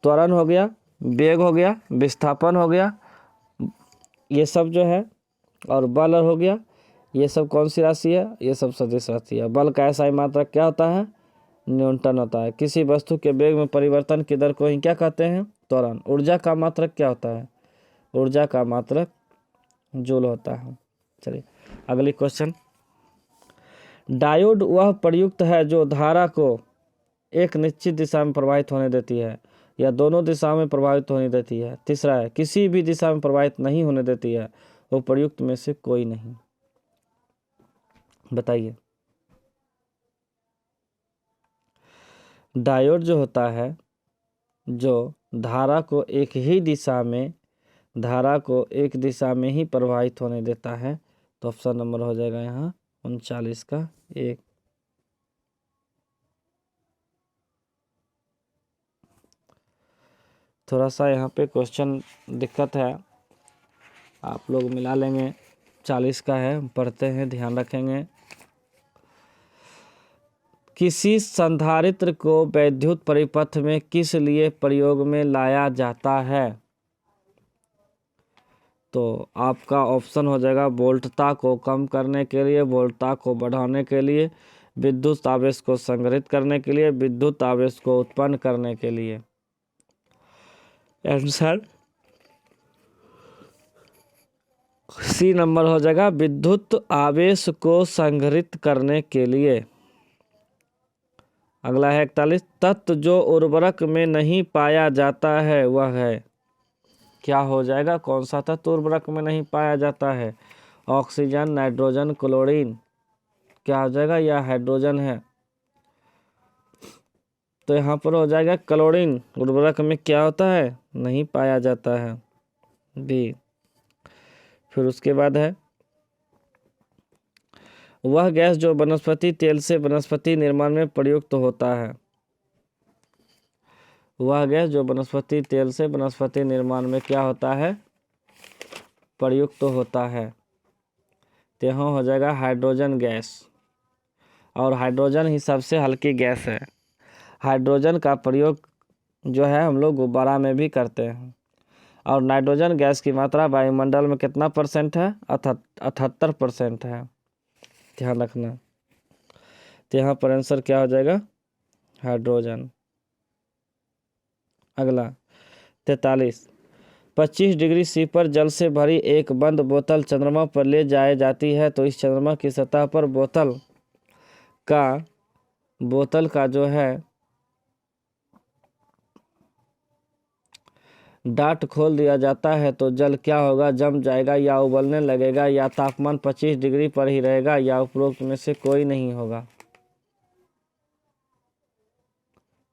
त्वरण हो गया, वेग हो गया, विस्थापन हो गया, ये सब जो है, और बल हो गया, ये सब कौन सी राशि है? ये सब सदिश राशि है। बल का SI मात्रक क्या होता है? न्यूटन होता है। किसी वस्तु के वेग में परिवर्तन की दर को ही क्या कहते हैं? त्वरण। ऊर्जा का मात्रक क्या होता है? ऊर्जा का मात्रक जूल होता है। चलिए अगली क्वेश्चन, डायोड वह प्रयुक्त है जो धारा को एक निश्चित दिशा में प्रवाहित होने देती है या दोनों दिशाओं में प्रभावित होने देती है। तीसरा है, किसी भी दिशा में प्रवाहित नहीं होने देती है। वो प्रयुक्त में से कोई नहीं। बताइए। डायोड जो होता है जो धारा को एक दिशा में ही प्रवाहित होने देता है, तो ऑप्शन नंबर हो जाएगा यहाँ 39 का 1। थोड़ा सा यहाँ पे क्वेश्चन दिक्कत है, आप लोग मिला लेंगे। 40 का है, पढ़ते हैं, ध्यान रखेंगे। किसी संधारित्र को वैद्युत परिपथ में किस लिए प्रयोग में लाया जाता है? तो आपका ऑप्शन हो जाएगा वोल्टता को कम करने के लिए, वोल्टता को बढ़ाने के लिए, विद्युत आवेश को संग्रहित करने के लिए, विद्युत आवेश को उत्पन्न करने के लिए। आंसर सी नंबर हो जाएगा, विद्युत आवेश को संग्रहित करने के लिए। अगला है 41, तत्व जो उर्वरक में नहीं पाया जाता है वह है, क्या हो जाएगा, कौन सा तत्व उर्वरक में नहीं पाया जाता है, ऑक्सीजन, नाइट्रोजन, क्लोरीन, क्या हो जाएगा, यह हाइड्रोजन है। तो यहाँ पर हो जाएगा क्लोरीन उर्वरक में क्या होता है, नहीं पाया जाता है, बी। फिर उसके बाद है, वह गैस जो वनस्पति तेल से वनस्पति निर्माण में प्रयुक्त होता है, वह गैस जो वनस्पति तेल से वनस्पति निर्माण में क्या होता है, प्रयुक्त होता है। तो यहाँ हो जाएगा हाइड्रोजन गैस, और हाइड्रोजन ही सबसे हल्की गैस है। हाइड्रोजन का प्रयोग जो है हम लोग गुब्बारा में भी करते हैं। और नाइट्रोजन गैस की मात्रा वायुमंडल में कितना % है, 78% है, ध्यान रखना। तो यहाँ पर आंसर क्या हो जाएगा, हाइड्रोजन। अगला 43, 25 डिग्री सी पर जल से भरी एक बंद बोतल चंद्रमा पर ले जाई जाती है, तो इस चंद्रमा की सतह पर बोतल का जो है डाट खोल दिया जाता है तो जल क्या होगा, जम जाएगा या उबलने लगेगा या तापमान 25 डिग्री पर ही रहेगा या उपरोक्त में से कोई नहीं होगा,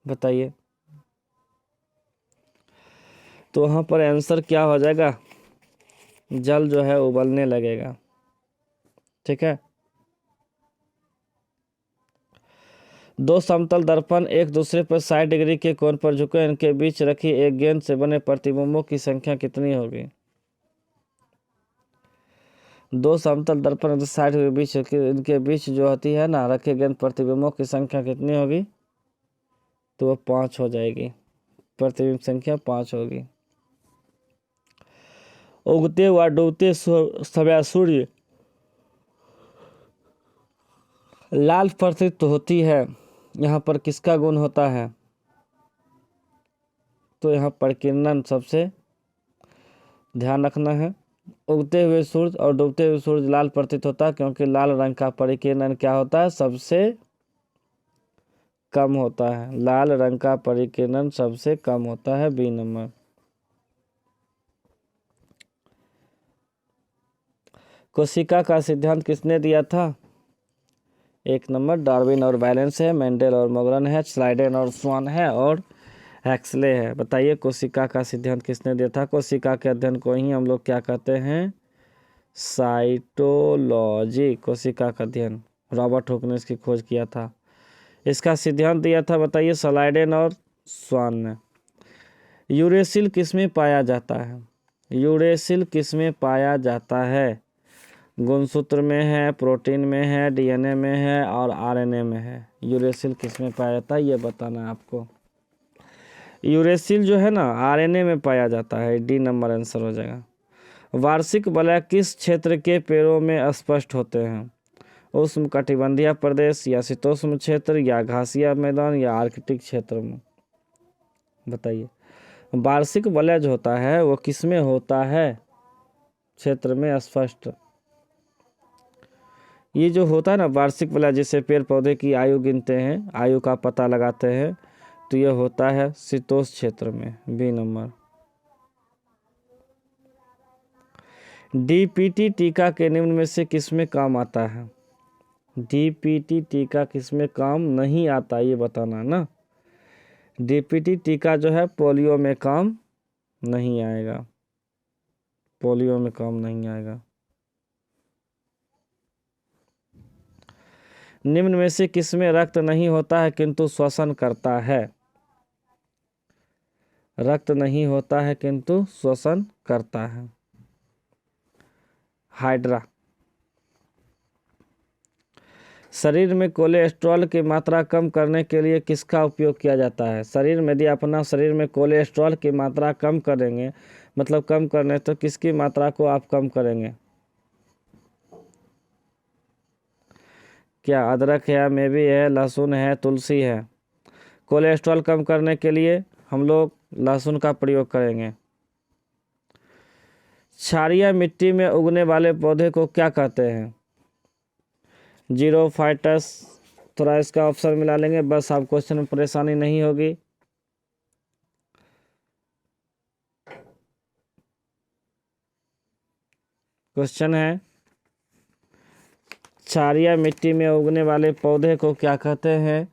बताइए। तो वहाँ पर आंसर क्या हो जाएगा, जल जो है उबलने लगेगा, ठीक है। दो समतल दर्पण एक दूसरे पर 60 डिग्री के कोण पर झुके, इनके बीच रखी एक गेंद से बने प्रतिबिंबों की संख्या कितनी होगी। दो समतल दर्पण 60 के बीच, इनके बीच जो होती है ना रखे गेंद प्रतिबिंबों की संख्या कितनी होगी, तो वो 5 हो जाएगी, प्रतिबिंब संख्या 5 होगी। उगते व डूबते समय सूर्य लाल प्रतीत होती है, यहाँ पर किसका गुण होता है, तो यहाँ पर किरणन सबसे ध्यान रखना है। उगते हुए सूरज और डूबते हुए सूरज लाल प्रतीत होता है, क्योंकि लाल रंग का परिकिरणन क्या होता है, सबसे कम होता है, लाल रंग का परिकिरणन सबसे कम होता है, बी नंबर। कोशिका का सिद्धांत किसने दिया था, 1 नंबर डार्विन और बैलेंस है, मेंडल और मोगरन है, स्लाइडेन और स्वान है, और हैक्सले है। बताइए कोशिका का सिद्धांत किसने दिया था। कोशिका के अध्ययन को ही हम लोग क्या कहते हैं, साइटोलॉजी। कोशिका का अध्ययन रॉबर्ट हुक ने इसकी खोज किया था। इसका सिद्धांत दिया था, बताइए, स्लाइडेन और स्वान ने। यूरेसिल किस में पाया जाता है, यूरेसिल किस में पाया जाता है, गुणसूत्र में है, प्रोटीन में है, डीएनए में है और आरएनए में है। यूरेसिल किस में पाया जाता है ये बताना है आपको। यूरेसिल जो है ना आरएनए में पाया जाता है, डी नंबर आंसर हो जाएगा। वार्षिक वलय किस क्षेत्र के पेड़ों में स्पष्ट होते हैं, उष्ण कटिबंधीय प्रदेश या शीतोष्ण क्षेत्र या घासिया मैदान या आर्कटिक क्षेत्र में, बताइए। वार्षिक वलय जो होता है वो किस में होता है, क्षेत्र में स्पष्ट। ये जो होता है ना वार्षिक वलय, जिससे पेड़ पौधे की आयु गिनते हैं, आयु का पता लगाते हैं, तो ये होता है शीतोष्ण क्षेत्र में, बी नंबर। डीपीटी टीका के निम्न में से किस में काम आता है, डीपीटी टीका किस में काम नहीं आता ये बताना ना। डीपीटी टीका जो है पोलियो में काम नहीं आएगा, पोलियो में काम नहीं आएगा। निम्न में से किस में रक्त नहीं होता है किंतु श्वसन करता है, रक्त नहीं होता है किंतु श्वसन करता है, हाइड्रा। शरीर में कोलेस्ट्रॉल की मात्रा कम करने के लिए किसका उपयोग किया जाता है। शरीर में यदि अपना शरीर में कोलेस्ट्रॉल की मात्रा कम करेंगे, मतलब कम करने, तो किसकी मात्रा को आप कम करेंगे, क्या अदरक है, मेवी है, लहसुन है, तुलसी है। कोलेस्ट्रॉल कम करने के लिए हम लोग लहसुन का प्रयोग करेंगे। क्षारीय मिट्टी में उगने वाले पौधे को क्या कहते हैं, जीरोफाइटस, थोड़ा इसका ऑप्शन मिला लेंगे, बस आप क्वेश्चन में परेशानी नहीं होगी। क्वेश्चन है, क्षारीय मिट्टी में उगने वाले पौधे को क्या कहते हैं?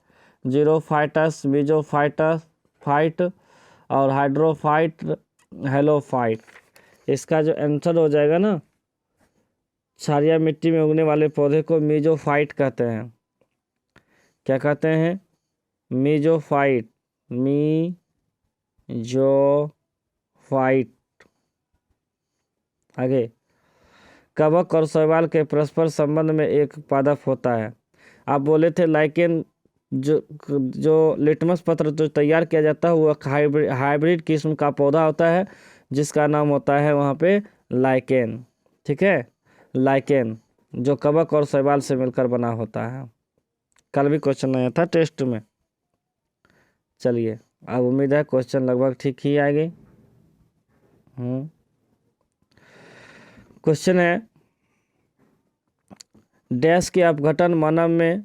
जीरोफाइटस, बीजोफाइटस फाइट और हाइड्रोफाइट, हेलोफाइट। इसका जो आंसर हो जाएगा ना, क्षारीय मिट्टी में उगने वाले पौधे को मीजोफाइट कहते हैं। क्या कहते हैं? मीजोफाइट, मीजोफाइट। आगे, कवक और शैवाल के परस्पर संबंध में एक पादप होता है। आप बोले थे लाइकेन, जो लिटमस पत्र जो तैयार किया जाता है वो हाइब्रिड किस्म का पौधा होता है जिसका नाम होता है वहाँ पे लाइकेन। ठीक है, लाइकेन जो कवक और शैवाल से मिलकर बना होता है। कल भी क्वेश्चन आया था टेस्ट में। चलिए, अब उम्मीद है क्वेश्चन लगभग ठीक ही आएंगे। क्वेश्चन है, डैश के अपघटन मानव में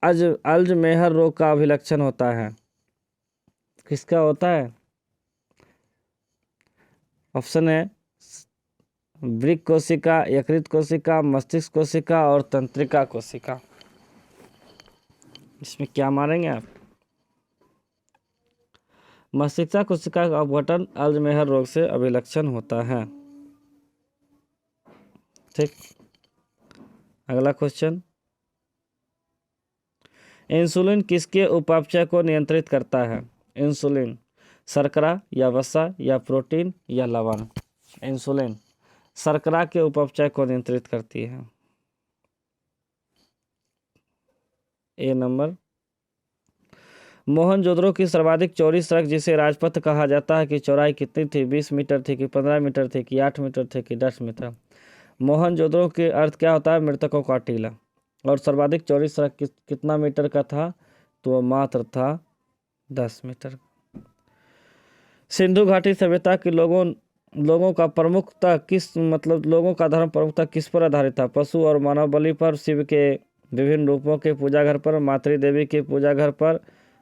अल्ज़ाइमर रोग का अभिलक्षण होता है। किसका होता है? ऑप्शन है वृक्क कोशिका, यकृत कोशिका, मस्तिष्क कोशिका और तंत्रिका कोशिका। इसमें क्या मारेंगे आप? मस्तिष्क कोशिका का अपघटन अल्ज़ाइमर रोग से अभिलक्षण होता है। ठीक, अगला क्वेश्चन, इंसुलिन किसके उपापचय को नियंत्रित करता है? इंसुलिन शर्करा या वसा या प्रोटीन या लवण? इंसुलिन शर्करा के उपापचय को नियंत्रित करती है। ए नंबर। मोहनजोदड़ो की सर्वाधिक चौड़ी सड़क जिसे राजपथ कहा जाता है की चौड़ाई कितनी थी? 20 मीटर थी कि 15 मीटर थी कि 8 मीटर थी कि 10 मीटर? मोहनजोदड़ो के अर्थ क्या होता है? मृतकों का टीला। और सर्वाधिक चौड़ी सड़क कितना मीटर का था? तो वह मात्र था 10 मीटर। सिंधु घाटी सभ्यता के लोगों का प्रमुखता लोगों का धर्म प्रमुखता किस पर आधारित था? पशु और मानव बलि पर, शिव के विभिन्न रूपों के पूजा घर पर, मातृ देवी के पूजा घर पर,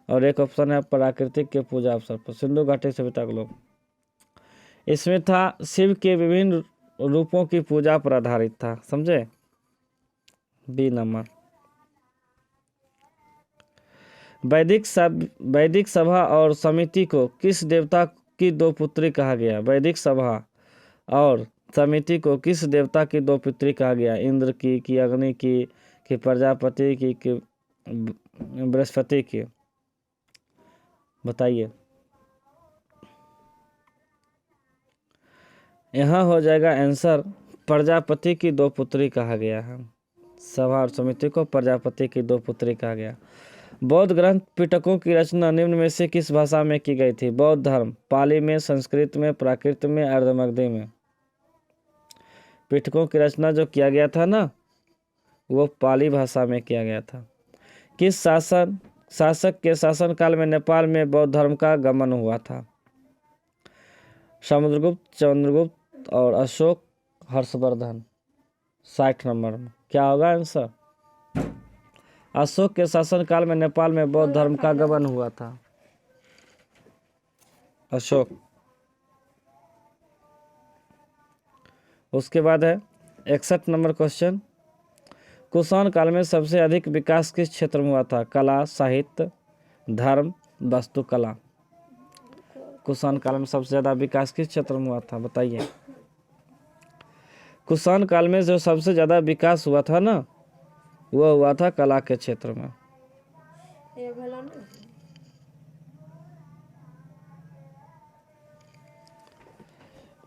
और एक ऑप्शन है प्राकृतिक के पूजा अवसर पर। सिंधु घाटी सभ्यता के लोग, इसमें था शिव के विभिन्न रूपों की पूजा पर आधारित था। समझे? B number. वैदिक सभा और समिति को किस देवता की दो पुत्री कहा गया? वैदिक सभा और समिति को किस देवता की दो पुत्री कहा गया? इंद्र की अग्नि की प्रजापति की बृहस्पति की? बताइए। यहाँ हो जाएगा आंसर, प्रजापति की दो पुत्री कहा गया है। सभा और समिति को प्रजापति की दो पुत्री कहा गया। बौद्ध ग्रंथ पिटकों की रचना निम्न में से किस भाषा में की गई थी? बौद्ध धर्म पाली में, संस्कृत में, प्राकृत में, अर्धमगधी में? पिटकों की रचना जो किया गया था ना, वो पाली भाषा में किया गया था। किस शासक के शासनकाल में नेपाल में बौद्ध धर्म का गमन हुआ था? समुद्रगुप्त, चंद्रगुप्त और अशोक, हर्षवर्धन? 60 नंबर में क्या होगा आंसर? अशोक के शासनकाल में नेपाल में बौद्ध धर्म का गमन हुआ था। अशोक। उसके बाद है 61 नंबर क्वेश्चन, कुषाण काल में सबसे अधिक विकास किस क्षेत्र में हुआ था? कला, साहित्य, धर्म, वास्तुकला? कुषाण काल में सबसे ज्यादा विकास किस क्षेत्र में हुआ था? बताइए। कुषाण काल में जो सबसे ज्यादा विकास हुआ था ना, वो हुआ था कला के क्षेत्र में।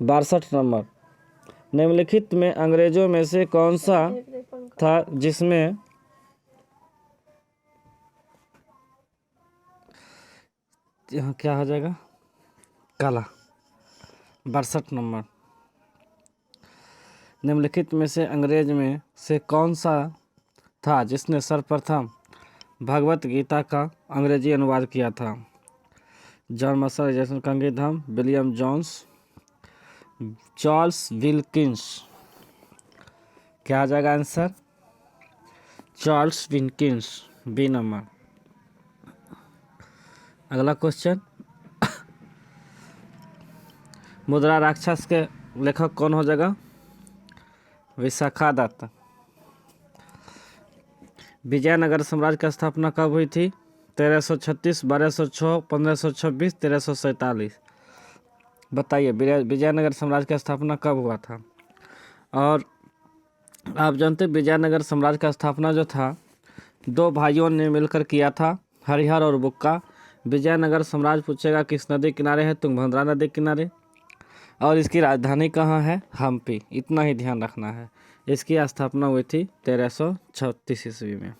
62 नंबर, निम्नलिखित में अंग्रेजों में से कौन सा था जिसमें यहाँ क्या हो जाएगा? कला। 62 नंबर, निम्नलिखित में से अंग्रेज में से कौन सा था जिसने सर्वप्रथम भगवत गीता का अंग्रेजी अनुवाद किया था? जॉन मर्सर, जैसन कंगीधम, विलियम जोन्स, चार्ल्स विल्किंस? क्या आ जाएगा answer? Charles Wilkins. B number. अगला क्वेश्चन, मुद्रा राक्षस के लेखक कौन हो जाएगा? विशाखा दत्त। विजयनगर साम्राज्य की स्थापना कब हुई थी? 1336, 1206, 1526, 1347। बताइए विजयनगर साम्राज्य की स्थापना कब हुआ था? और आप जानते विजयनगर साम्राज्य का स्थापना जो था दो भाइयों ने मिलकर किया था, हरिहर और बुक्का। विजयनगर साम्राज्य पूछेगा किस नदी किनारे है? तुंगभद्रा नदी किनारे। और इसकी राजधानी कहाँ है? हम्पी। इतना ही ध्यान रखना है। इसकी स्थापना हुई थी 1336 ईस्वी में।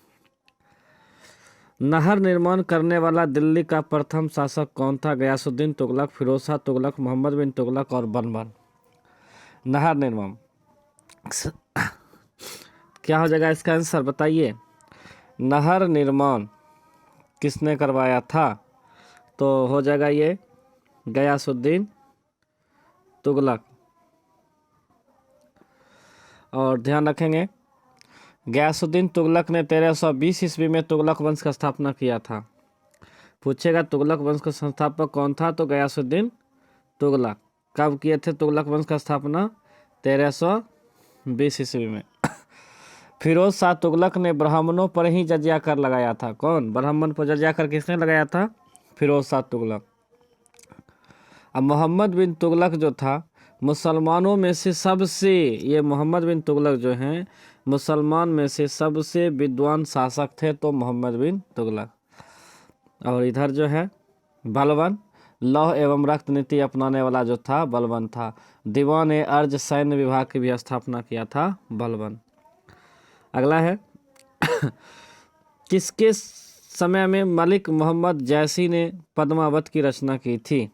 नहर निर्माण करने वाला दिल्ली का प्रथम शासक कौन था? गयासुद्दीन तुगलक, फिरोज शाह तुगलक, मोहम्मद बिन तुगलक और बलबन। नहर निर्माण क्या हो जाएगा इसका आंसर? बताइए। नहर निर्माण किसने करवाया था? तो हो जाएगा ये गयासुद्दीन तुगलक। और ध्यान रखेंगे गयासुद्दीन तुगलक ने 1320 ईस्वी में तुगलक वंश का स्थापना किया था। पूछेगा तुगलक वंश का संस्थापक कौन था? तो गयासुद्दीन तुगलक। कब किए थे तुगलक वंश का स्थापना? 1320 ईस्वी में। फिरोज शाह तुगलक ने ब्राह्मणों पर ही जजिया कर लगाया था। कौन? ब्राह्मण पर जजिया कर किसने लगाया था? फिरोज शाह तुगलक। अब मोहम्मद बिन तुगलक जो था मुसलमानों में से सबसे, ये मोहम्मद बिन तुगलक जो हैं मुसलमान में से सबसे विद्वान शासक थे, तो मोहम्मद बिन तुगलक। और इधर जो है बलबन, लौह एवं रक्त नीति अपनाने वाला जो था बलबन था। दीवान ए अर्ज सैन्य विभाग की भी स्थापना किया था बलबन। अगला है किसके समय में मलिक मोहम्मद जैसी ने पद्मावत की रचना की थी?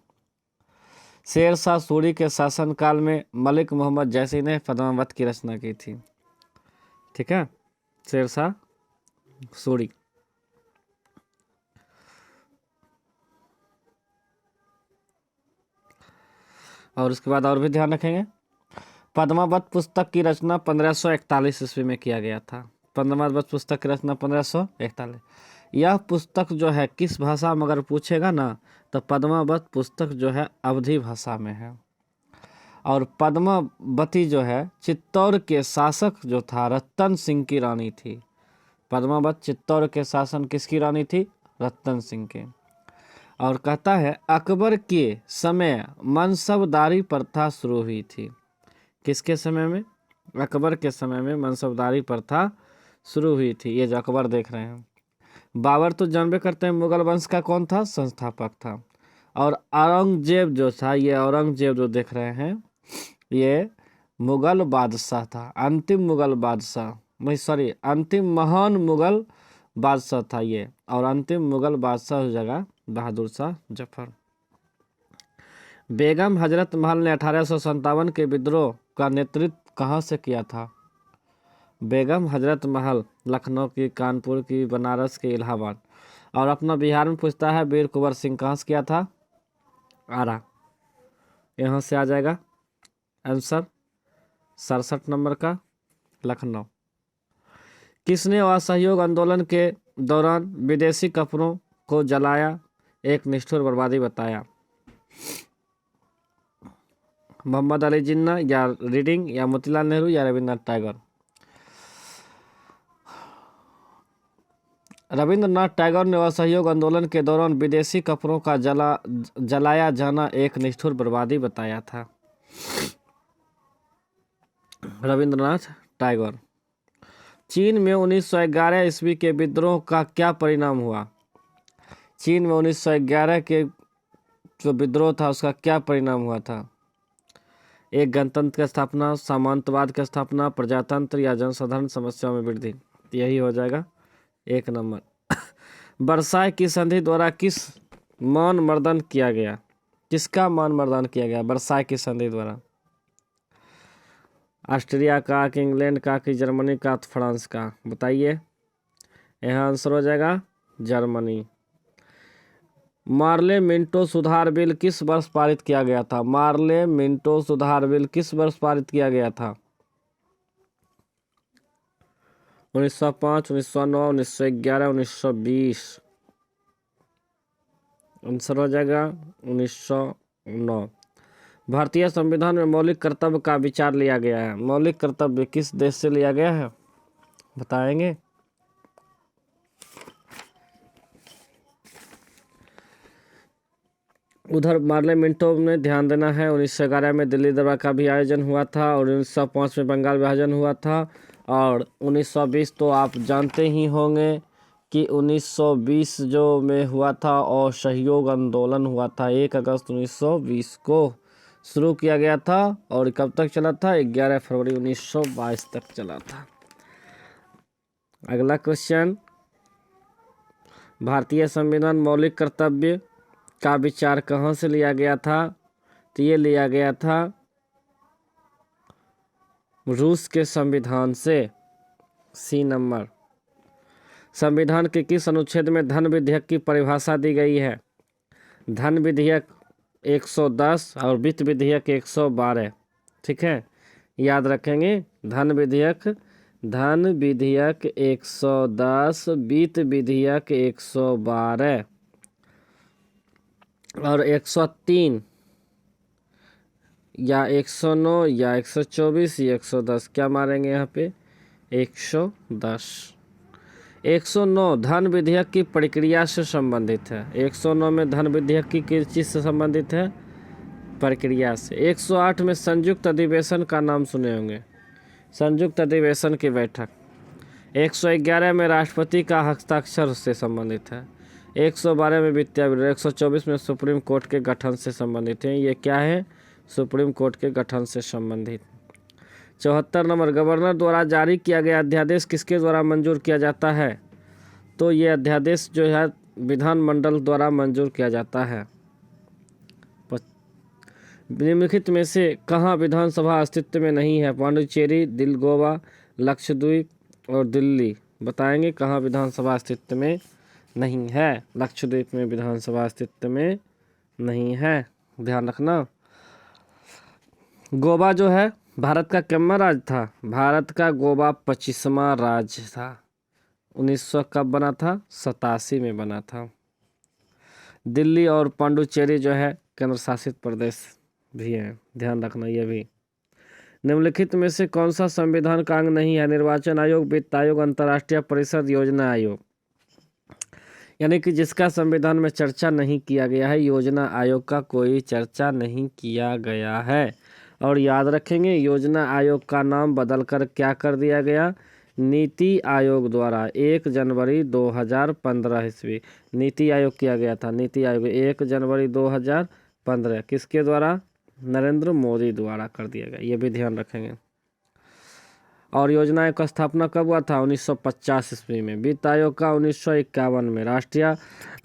शेरशाह सूरी के शासनकाल में मलिक मोहम्मद जैसी ने पद्मावत की रचना की थी। ठीक है, शेरशाह सूरी। और उसके बाद और भी ध्यान रखेंगे पद्मावत पुस्तक की रचना 1541 ईस्वी में किया गया था। पद्मावत पुस्तक की रचना 1541। यह पुस्तक जो है किस भाषा में अगर पूछेगा ना तो पद्मावत पुस्तक जो है अवधी भाषा में है। और पद्मावती जो है चित्तौड़ के शासक जो था रतन सिंह की रानी थी। पद्मावत चित्तौड़ के शासन किसकी रानी थी? रतन सिंह के। और कहता है अकबर के समय मनसबदारी प्रथा शुरू हुई थी। किसके समय में? अकबर के समय में मनसबदारी प्रथा शुरू हुई थी। ये जो अकबर देख रहे हैं। बाबर तो जानबे करते हैं मुगल वंश का कौन था? संस्थापक था। और औरंगजेब जो था, ये औरंगजेब जो देख रहे हैं ये मुगल बादशाह था। अंतिम मुगल बादशाह, नहीं सॉरी, अंतिम महान मुगल बादशाह था ये। और अंतिम मुगल बादशाह हो जाएगा बहादुर शाह जफर। बेगम हजरत महल ने 1857 के विद्रोह का नेतृत्व कहाँ से किया था? बेगम हजरत महल लखनऊ की, कानपुर की, बनारस की, इलाहाबाद। और अपना बिहार में पूछता है वीर कुंवर सिंह कहाँ से किया था? आरा। यहाँ से आ जाएगा आंसर 67 नंबर का लखनऊ। किसने असहयोग आंदोलन के दौरान विदेशी कपड़ों को जलाया एक निष्ठुर बर्बादी बताया? मोहम्मद अली जिन्ना या रीडिंग या मोतीलाल नेहरू या रविंद्रनाथ टैगोर? रविंद्रनाथ टैगोर ने असहयोग आंदोलन के दौरान विदेशी कपड़ों का जलाया जाना एक निष्ठुर बर्बादी बताया था। रविंद्रनाथ टैगोर। चीन में 1911 ईस्वी के विद्रोह का क्या परिणाम हुआ? चीन में 1911 के जो विद्रोह था उसका क्या परिणाम हुआ था? एक गणतंत्र की स्थापना, सामंतवाद की स्थापना, प्रजातंत्र या जनसाधारण समस्याओं में वृद्धि? यही हो जाएगा 1 नंबर। वर्साय की संधि द्वारा किस मान मर्दन किया गया? किसका मान मर्दन किया गया वर्साय की संधि द्वारा? ऑस्ट्रिया का, कि इंग्लैंड का, कि जर्मनी का, फ्रांस का? बताइए। यहाँ आंसर हो जाएगा जर्मनी। मार्ले मिंटो सुधार बिल किस वर्ष पारित किया गया था? मार्ले मिंटो सुधार बिल किस वर्ष पारित किया गया था? 1905, 1909, 1911, 1920। आंसर हो जाएगा 1909। भारतीय संविधान में मौलिक कर्तव्य का विचार लिया गया है। मौलिक कर्तव्य किस देश से लिया गया है, बताएंगे? उधर पार्लियामेंटों में ध्यान देना है। 1911 में दिल्ली दरबार का भी आयोजन हुआ था और 1905 में बंगाल विभाजन हुआ था। और 1920 तो आप जानते ही होंगे कि 1920 जो में हुआ था और सहयोग आंदोलन हुआ था। 1 अगस्त 1920 को शुरू किया गया था और कब तक चला था? 11 फरवरी 1922 तक चला था। अगला क्वेश्चन, भारतीय संविधान मौलिक कर्तव्य का विचार कहाँ से लिया गया था? तो ये लिया गया था रूस के संविधान से। C number. संविधान के किस अनुच्छेद में धन विधेयक की परिभाषा दी गई है? धन विधेयक 110 और वित्त विधेयक 112। ठीक है, याद रखेंगे। धन विधेयक 110, वित्त विधेयक 112 और 103 या 109 या 124 या 110। क्या मारेंगे यहाँ पे? 110। 109 धन विधेयक की प्रक्रिया से संबंधित है। 109 में धन विधेयक की किस चीज़ से संबंधित है? प्रक्रिया से। 108 में संयुक्त अधिवेशन का नाम सुने होंगे, संयुक्त अधिवेशन की बैठक। 111 में राष्ट्रपति का हस्ताक्षर से संबंधित है। 112 में वित्तीय विवरण। 124 में सुप्रीम कोर्ट के गठन से संबंधित है। ये क्या है? सुप्रीम कोर्ट के गठन से संबंधित। 74 नंबर, गवर्नर द्वारा जारी किया गया अध्यादेश किसके द्वारा मंजूर किया जाता है? तो ये अध्यादेश जो है विधानमंडल द्वारा मंजूर किया जाता है। निम्नलिखित में से कहाँ विधानसभा अस्तित्व में नहीं है? पांडिचेरी, गोवा, लक्षद्वीप और दिल्ली। बताएंगे कहाँ विधानसभा अस्तित्व में नहीं है? लक्षद्वीप में विधानसभा अस्तित्व में नहीं है, ध्यान रखना। गोवा जो है भारत का कितना राज्य था? भारत का गोवा 25वां राज्य था। 1900 कब बना था? 87 में बना था। दिल्ली और पांडिचेरी जो है केंद्र शासित प्रदेश भी है, ध्यान रखना ये भी। निम्नलिखित में से कौन सा संविधान का अंग नहीं है? निर्वाचन आयोग, वित्त आयोग, अंतर्राष्ट्रीय परिषद, योजना आयोग। यानी कि जिसका संविधान में चर्चा नहीं किया गया है, योजना आयोग का कोई चर्चा नहीं किया गया है। और याद रखेंगे योजना आयोग का नाम बदलकर क्या कर दिया गया? नीति आयोग द्वारा 1 जनवरी 2015 ईस्वी नीति आयोग किया गया था। नीति आयोग 1 जनवरी 2015 किसके द्वारा? नरेंद्र मोदी द्वारा कर दिया गया, ये भी ध्यान रखेंगे। और योजना आयोग का स्थापना कब हुआ था? 1950 ईस्वी में। वित्त आयोग का 1951 में। राष्ट्रीय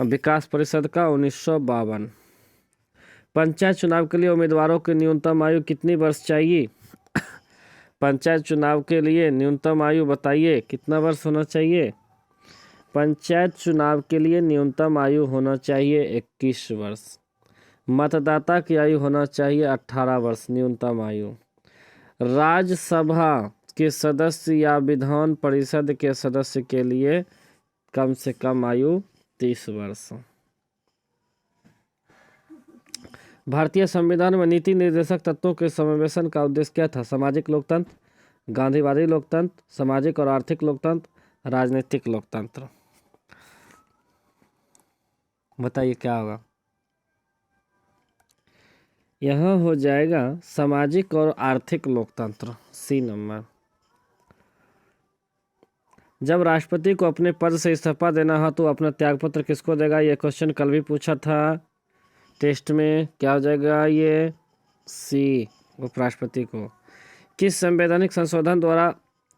विकास परिषद का 1952। पंचायत चुनाव के लिए उम्मीदवारों की न्यूनतम आयु कितनी वर्ष चाहिए? पंचायत चुनाव के लिए न्यूनतम आयु बताइए, कितना वर्ष होना चाहिए? पंचायत चुनाव के लिए न्यूनतम आयु होना चाहिए 21 वर्ष। मतदाता की आयु होना चाहिए 18 वर्ष न्यूनतम आयु। राज्यसभा के सदस्य या विधान परिषद के सदस्य के लिए कम से कम आयु 30 वर्ष। भारतीय संविधान में नीति निर्देशक तत्वों के समावेशन का उद्देश्य क्या था? सामाजिक लोकतंत्र, गांधीवादी लोकतंत्र, सामाजिक और आर्थिक लोकतंत्र, राजनीतिक लोकतंत्र। बताइए क्या होगा? यहाँ हो जाएगा सामाजिक और आर्थिक लोकतंत्र, सी नंबर। जब राष्ट्रपति को अपने पद से इस्तीफा देना हो तो अपना त्यागपत्र किसको देगा? ये क्वेश्चन कल भी पूछा था टेस्ट में। क्या हो जाएगा ये? सी, उपराष्ट्रपति को। किस संवैधानिक संशोधन द्वारा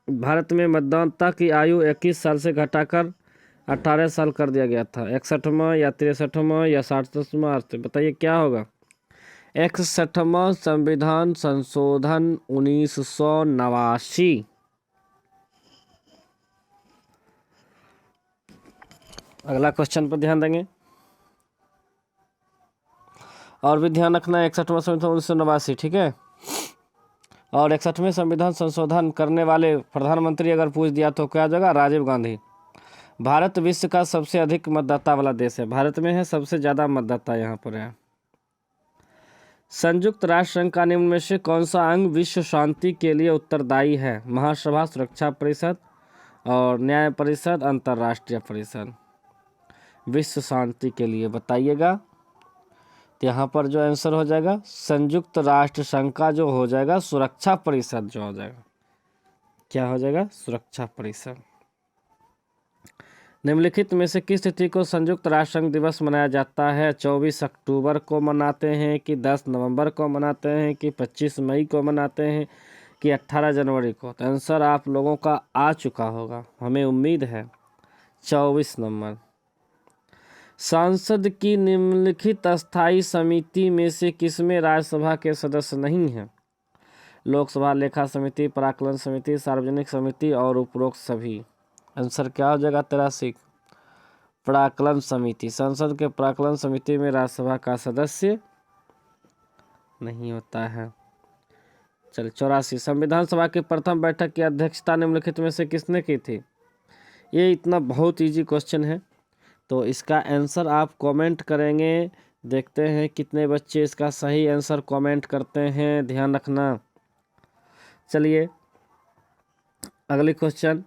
भारत में मतदाता की आयु 21 साल से घटाकर 18 साल कर दिया गया था? 61वां या 63वां या 67वां? बताइए क्या होगा? 61वां संविधान संशोधन 1989। अगला क्वेश्चन पर ध्यान देंगे और भी ध्यान रखना है। 61वां संविधान 1989, ठीक है। और 61वें संविधान संशोधन करने वाले प्रधानमंत्री अगर पूछ दिया तो क्या जगह? राजीव गांधी। भारत विश्व का सबसे अधिक मतदाता वाला देश है, भारत में है सबसे ज़्यादा मतदाता यहाँ पर है। संयुक्त राष्ट्र संघ का निम्न में से कौन सा अंग विश्व शांति के लिए उत्तरदायी है? महासभा, सुरक्षा परिषद और न्याय परिषद, अंतर्राष्ट्रीय परिषद। विश्व शांति के लिए बताइएगा। तो यहाँ पर जो आंसर हो जाएगा संयुक्त राष्ट्र संघ का जो हो जाएगा सुरक्षा परिषद जो हो जाएगा। क्या हो जाएगा? सुरक्षा परिषद। निम्नलिखित में से किस तिथि को संयुक्त राष्ट्र संघ दिवस मनाया जाता है? 24 अक्टूबर को मनाते हैं कि 10 नवंबर को मनाते हैं कि 25 मई को मनाते हैं कि 18 जनवरी को? तो आंसर आप लोगों का आ चुका होगा, हमें उम्मीद है, 24 नवंबर। संसद की निम्नलिखित अस्थायी समिति में से किसमें राज्यसभा के सदस्य नहीं हैं? लोकसभा लेखा समिति, प्राक्कलन समिति, सार्वजनिक समिति और उपरोक्त सभी। आंसर क्या हो जाएगा? 83 प्राक्कलन समिति। संसद के प्राक्कलन समिति में राज्यसभा का सदस्य नहीं होता है। चल 84 संविधान सभा की प्रथम बैठक की अध्यक्षता निम्नलिखित में से किसने की थी? ये इतना बहुत इजी क्वेश्चन है, तो इसका आंसर आप कमेंट करेंगे। देखते हैं कितने बच्चे इसका सही आंसर कमेंट करते हैं, ध्यान रखना। चलिए अगली क्वेश्चन।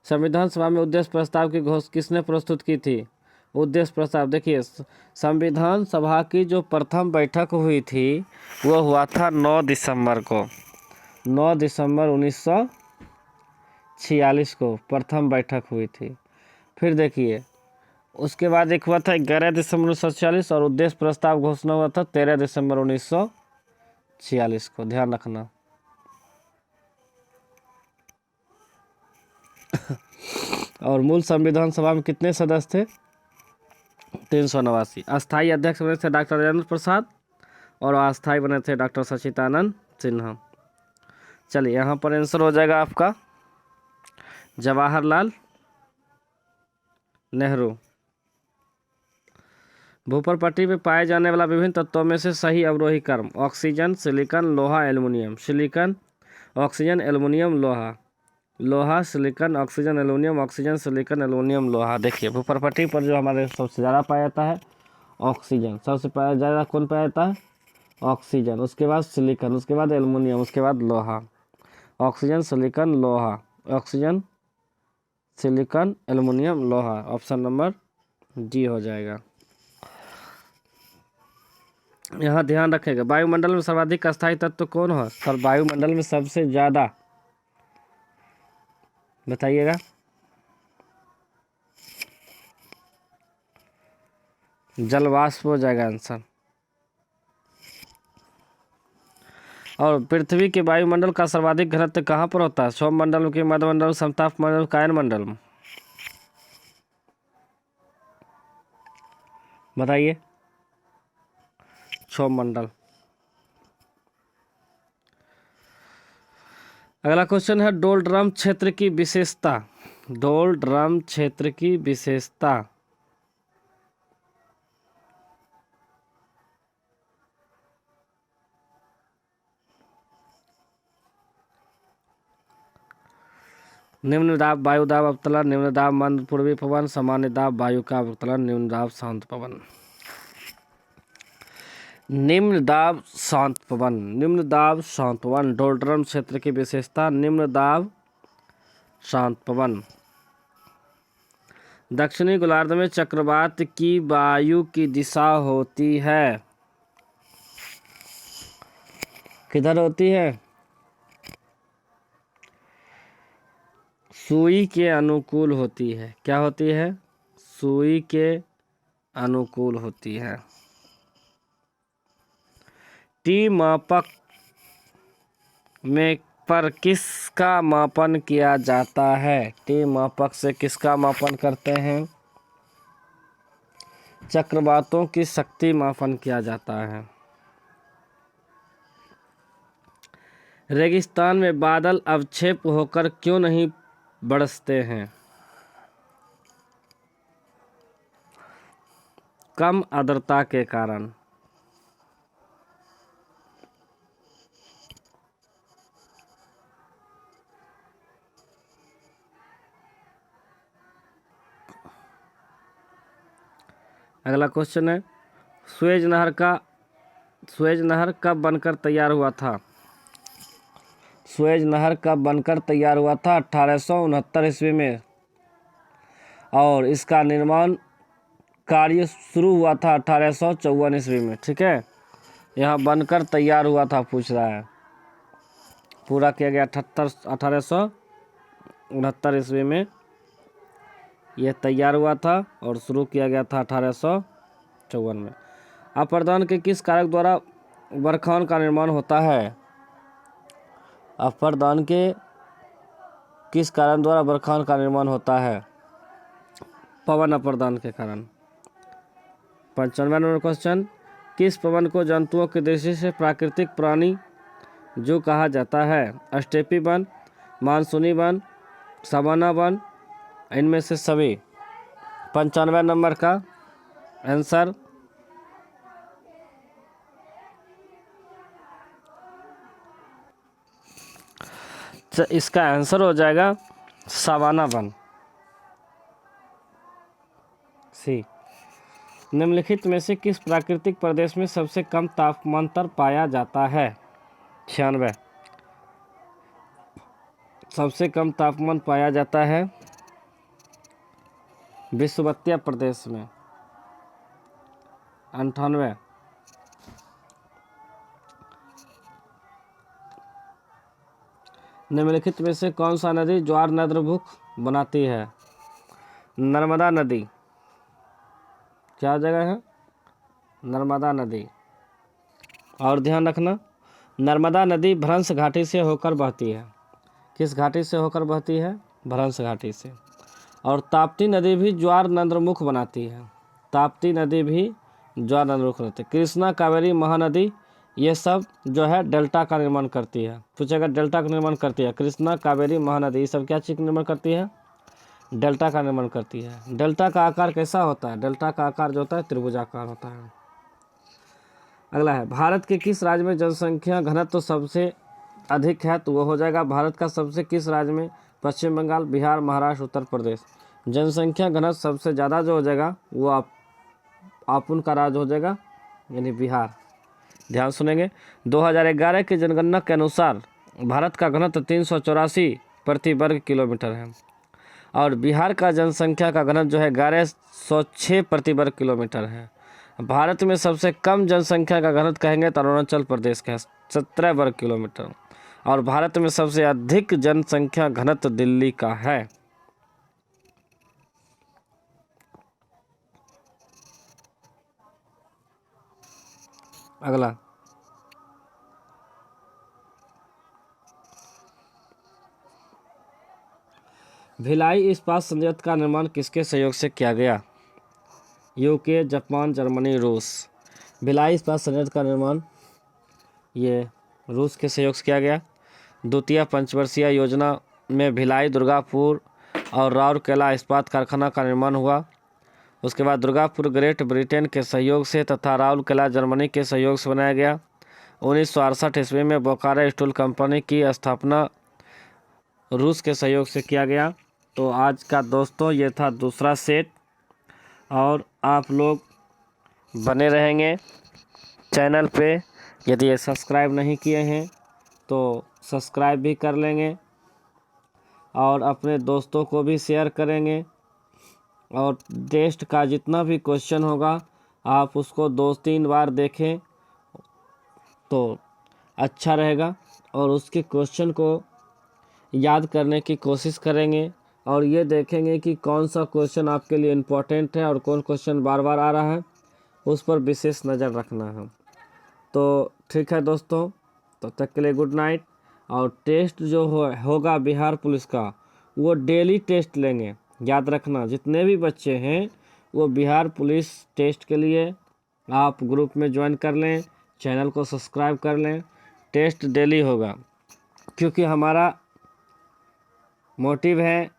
संविधान सभा में उद्देश्य प्रस्ताव की घोषणा किसने प्रस्तुत की थी? उद्देश्य प्रस्ताव देखिए, संविधान सभा की जो प्रथम बैठक हुई थी वो हुआ था 9 दिसंबर को। 9 दिसंबर 1946 को प्रथम बैठक हुई थी। फिर देखिए उसके बाद एक हुआ था 11 दिसंबर 1946 और उद्देश्य प्रस्ताव घोषणा हुआ था 13 दिसंबर 1946 को, ध्यान रखना। और मूल संविधान सभा में कितने सदस्य थे? 389। अस्थायी अध्यक्ष बने थे डॉक्टर राजेंद्र प्रसाद और अस्थायी बने थे डॉक्टर सच्चिदानंद सिन्हा। चलिए यहाँ पर आंसर हो जाएगा आपका जवाहरलाल नेहरू। भूपर पट्टी में पाए जाने वाला विभिन्न तत्वों में से सही अवरोही क्रम: ऑक्सीजन, सिलिकॉन, लोहा, एल्युमिनियम। सिलिकॉन, ऑक्सीजन, एल्युमिनियम, लोहा। लोहा, silicon, oxygen, aluminium, oxygen, silicon, aluminium, लोहा। देखिए भूपर पट्टी पर जो हमारे सबसे ज़्यादा पाया जाता है ऑक्सीजन, सबसे ज़्यादा कौन पाया जाता है? ऑक्सीजन, उसके बाद सिलिकॉन, उसके बाद एल्युमिनियम, उसके बाद लोहा। ऑक्सीजन, सिलिकॉन, लोहा, ऑक्सीजन, सिलिकॉन, एल्युमिनियम, लोहा। ऑप्शन नंबर डी हो जाएगा। यहाँ ध्यान रखेगा वायुमंडल में सर्वाधिक अस्थायी तत्व कौन है? सर वायुमंडल में सबसे ज़्यादा बताइएगा। जल वाष्प हो जाएगा आंसर। और पृथ्वी के वायुमंडल का सर्वाधिक घनत्व कहाँ पर होता है? सौम्य मंडल के, मध्यमंडल, समताप मंडल, कायन मंडल में? बताइए। सौम्य मंडल। अगला क्वेश्चन है डोलड्रम क्षेत्र की विशेषता। डोलड्रम क्षेत्र की विशेषता। निम्न दाब वायु दाब अवतरण, निम्न दाब मंद पूर्वी पवन, सामान्य दाब वायु का अवतरण, निम्न दाब शांत पवन। निम्न दाब शांत पवन, निम्न दाब शांत पवन। डोलड्रम क्षेत्र की विशेषता निम्न दाब शांत पवन। दक्षिणी गोलार्ध में चक्रवात की वायु की दिशा होती है, किधर होती है? सुई के अनुकूल होती है। क्या होती है? सुई के अनुकूल होती है। टी मापक में पर किसका मापन किया जाता है? टी मापक से किसका मापन करते हैं? चक्रवातों की शक्ति मापन किया जाता है। रेगिस्तान में बादल अवक्षेप होकर क्यों नहीं बरसते हैं? कम आर्द्रता के कारण। अगला क्वेश्चन है, सुएज नहर कब बनकर तैयार हुआ था? सुएज नहर कब बनकर तैयार हुआ था? 1869 ईस्वी में। और इसका निर्माण कार्य शुरू हुआ था 1854 ईस्वी में। ठीक है, यहाँ बनकर तैयार हुआ था पूछ रहा है। पूरा किया गया 1869 ईस्वी में यह तैयार हुआ था और शुरू किया गया था 1854 में। अपर्दन के किस कारक द्वारा बरखान का निर्माण होता है? अपर्दन के किस कारण द्वारा बरखान का निर्माण होता है? पवन अपर्दन के कारण। 95 नंबर क्वेश्चन, किस पवन को जंतुओं की दृष्टि से प्राकृतिक प्राणी जो कहा जाता है? स्टेपी वन, मानसूनी वन, सवाना वन, इनमें से सभी। 95 नंबर का आंसर इसका आंसर हो जाएगा सवाना वन, सी। निम्नलिखित में से किस प्राकृतिक प्रदेश में सबसे कम तापमांतर पाया जाता है? 96। सबसे कम तापमान पाया जाता है विषुवतीय प्रदेश में। 98। निम्नलिखित में से कौन सा नदी ज्वार नद्रभुक बनाती है? नर्मदा नदी। क्या जगह है? नर्मदा नदी। और ध्यान रखना, नर्मदा नदी भ्रंश घाटी से होकर बहती है। किस घाटी से होकर बहती है? भ्रंश घाटी से। और ताप्ती नदी भी ज्वार नद्रमुख बनाती है। ताप्ती नदी भी ज्वार नद्रमुख बनाती है। कृष्णा, कावेरी, महानदी ये सब जो है डेल्टा का निर्माण करती है। पूछेगा डेल्टा का निर्माण करती है। कृष्णा, कावेरी, महानदी ये सब क्या चीज़ का निर्माण करती है? डेल्टा का निर्माण करती है। डेल्टा का आकार कैसा होता है? डेल्टा का आकार जो होता है त्रिभुजाकार होता है। अगला है, भारत के किस राज्य में जनसंख्या घनत्व तो सबसे अधिक है? तो वो हो जाएगा भारत का सबसे किस राज्य में? पश्चिम बंगाल, बिहार, महाराष्ट्र, उत्तर प्रदेश। जनसंख्या घनत्व सबसे ज़्यादा जो हो जाएगा वो आप उनका राज्य हो जाएगा, यानी बिहार। ध्यान सुनेंगे, 2011 की जनगणना के अनुसार भारत का घनत्व 384 प्रति वर्ग किलोमीटर है और बिहार का जनसंख्या का घनत्व जो है 1106 प्रति वर्ग किलोमीटर है। भारत में सबसे कम जनसंख्या का घनत्व कहेंगे तो अरुणाचल प्रदेश का है, 17 वर्ग किलोमीटर। और भारत में सबसे अधिक जनसंख्या घनत्व दिल्ली का है। अगला, भिलाई इस्पात संयंत्र का निर्माण किसके सहयोग से किया गया? यूके, जापान, जर्मनी, रूस। भिलाई इस्पात संयंत्र का निर्माण ये रूस के सहयोग से किया गया। द्वितीय पंचवर्षीय योजना में भिलाई, दुर्गापुर और राउरकेला इस्पात कारखाना का निर्माण हुआ। उसके बाद दुर्गापुर ग्रेट ब्रिटेन के सहयोग से तथा राउरकेला जर्मनी के सहयोग से बनाया गया। 1968 ईस्वी में बोकारो स्टील कंपनी की स्थापना रूस के सहयोग से किया गया। तो आज का दोस्तों ये था दूसरा सेट, और आप लोग बने रहेंगे चैनल पे। यदि ये सब्सक्राइब नहीं किए हैं तो सब्सक्राइब भी कर लेंगे और अपने दोस्तों को भी शेयर करेंगे। और टेस्ट का जितना भी क्वेश्चन होगा आप उसको 2-3 बार देखें तो अच्छा रहेगा और उसके क्वेश्चन को याद करने की कोशिश करेंगे और ये देखेंगे कि कौन सा क्वेश्चन आपके लिए इम्पोर्टेंट है और कौन क्वेश्चन बार बार आ रहा है, उस पर विशेष नज़र रखना है। तो ठीक है दोस्तों, तो तक के लिए गुड नाइट। और टेस्ट जो होगा बिहार पुलिस का वो डेली टेस्ट लेंगे। याद रखना, जितने भी बच्चे हैं वो बिहार पुलिस टेस्ट के लिए आप ग्रुप में ज्वाइन कर लें, चैनल को सब्सक्राइब कर लें। टेस्ट डेली होगा क्योंकि हमारा मोटिव है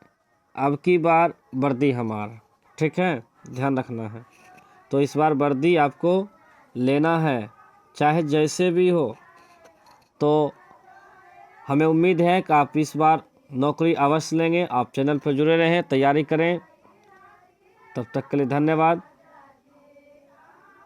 अब की बार वर्दी हमारा। ठीक है, ध्यान रखना है। तो इस बार वर्दी आपको लेना है चाहे जैसे भी हो। तो हमें उम्मीद है कि आप इस बार नौकरी अवश्य लेंगे। आप चैनल पर जुड़े रहें, तैयारी करें। तब तक के लिए धन्यवाद।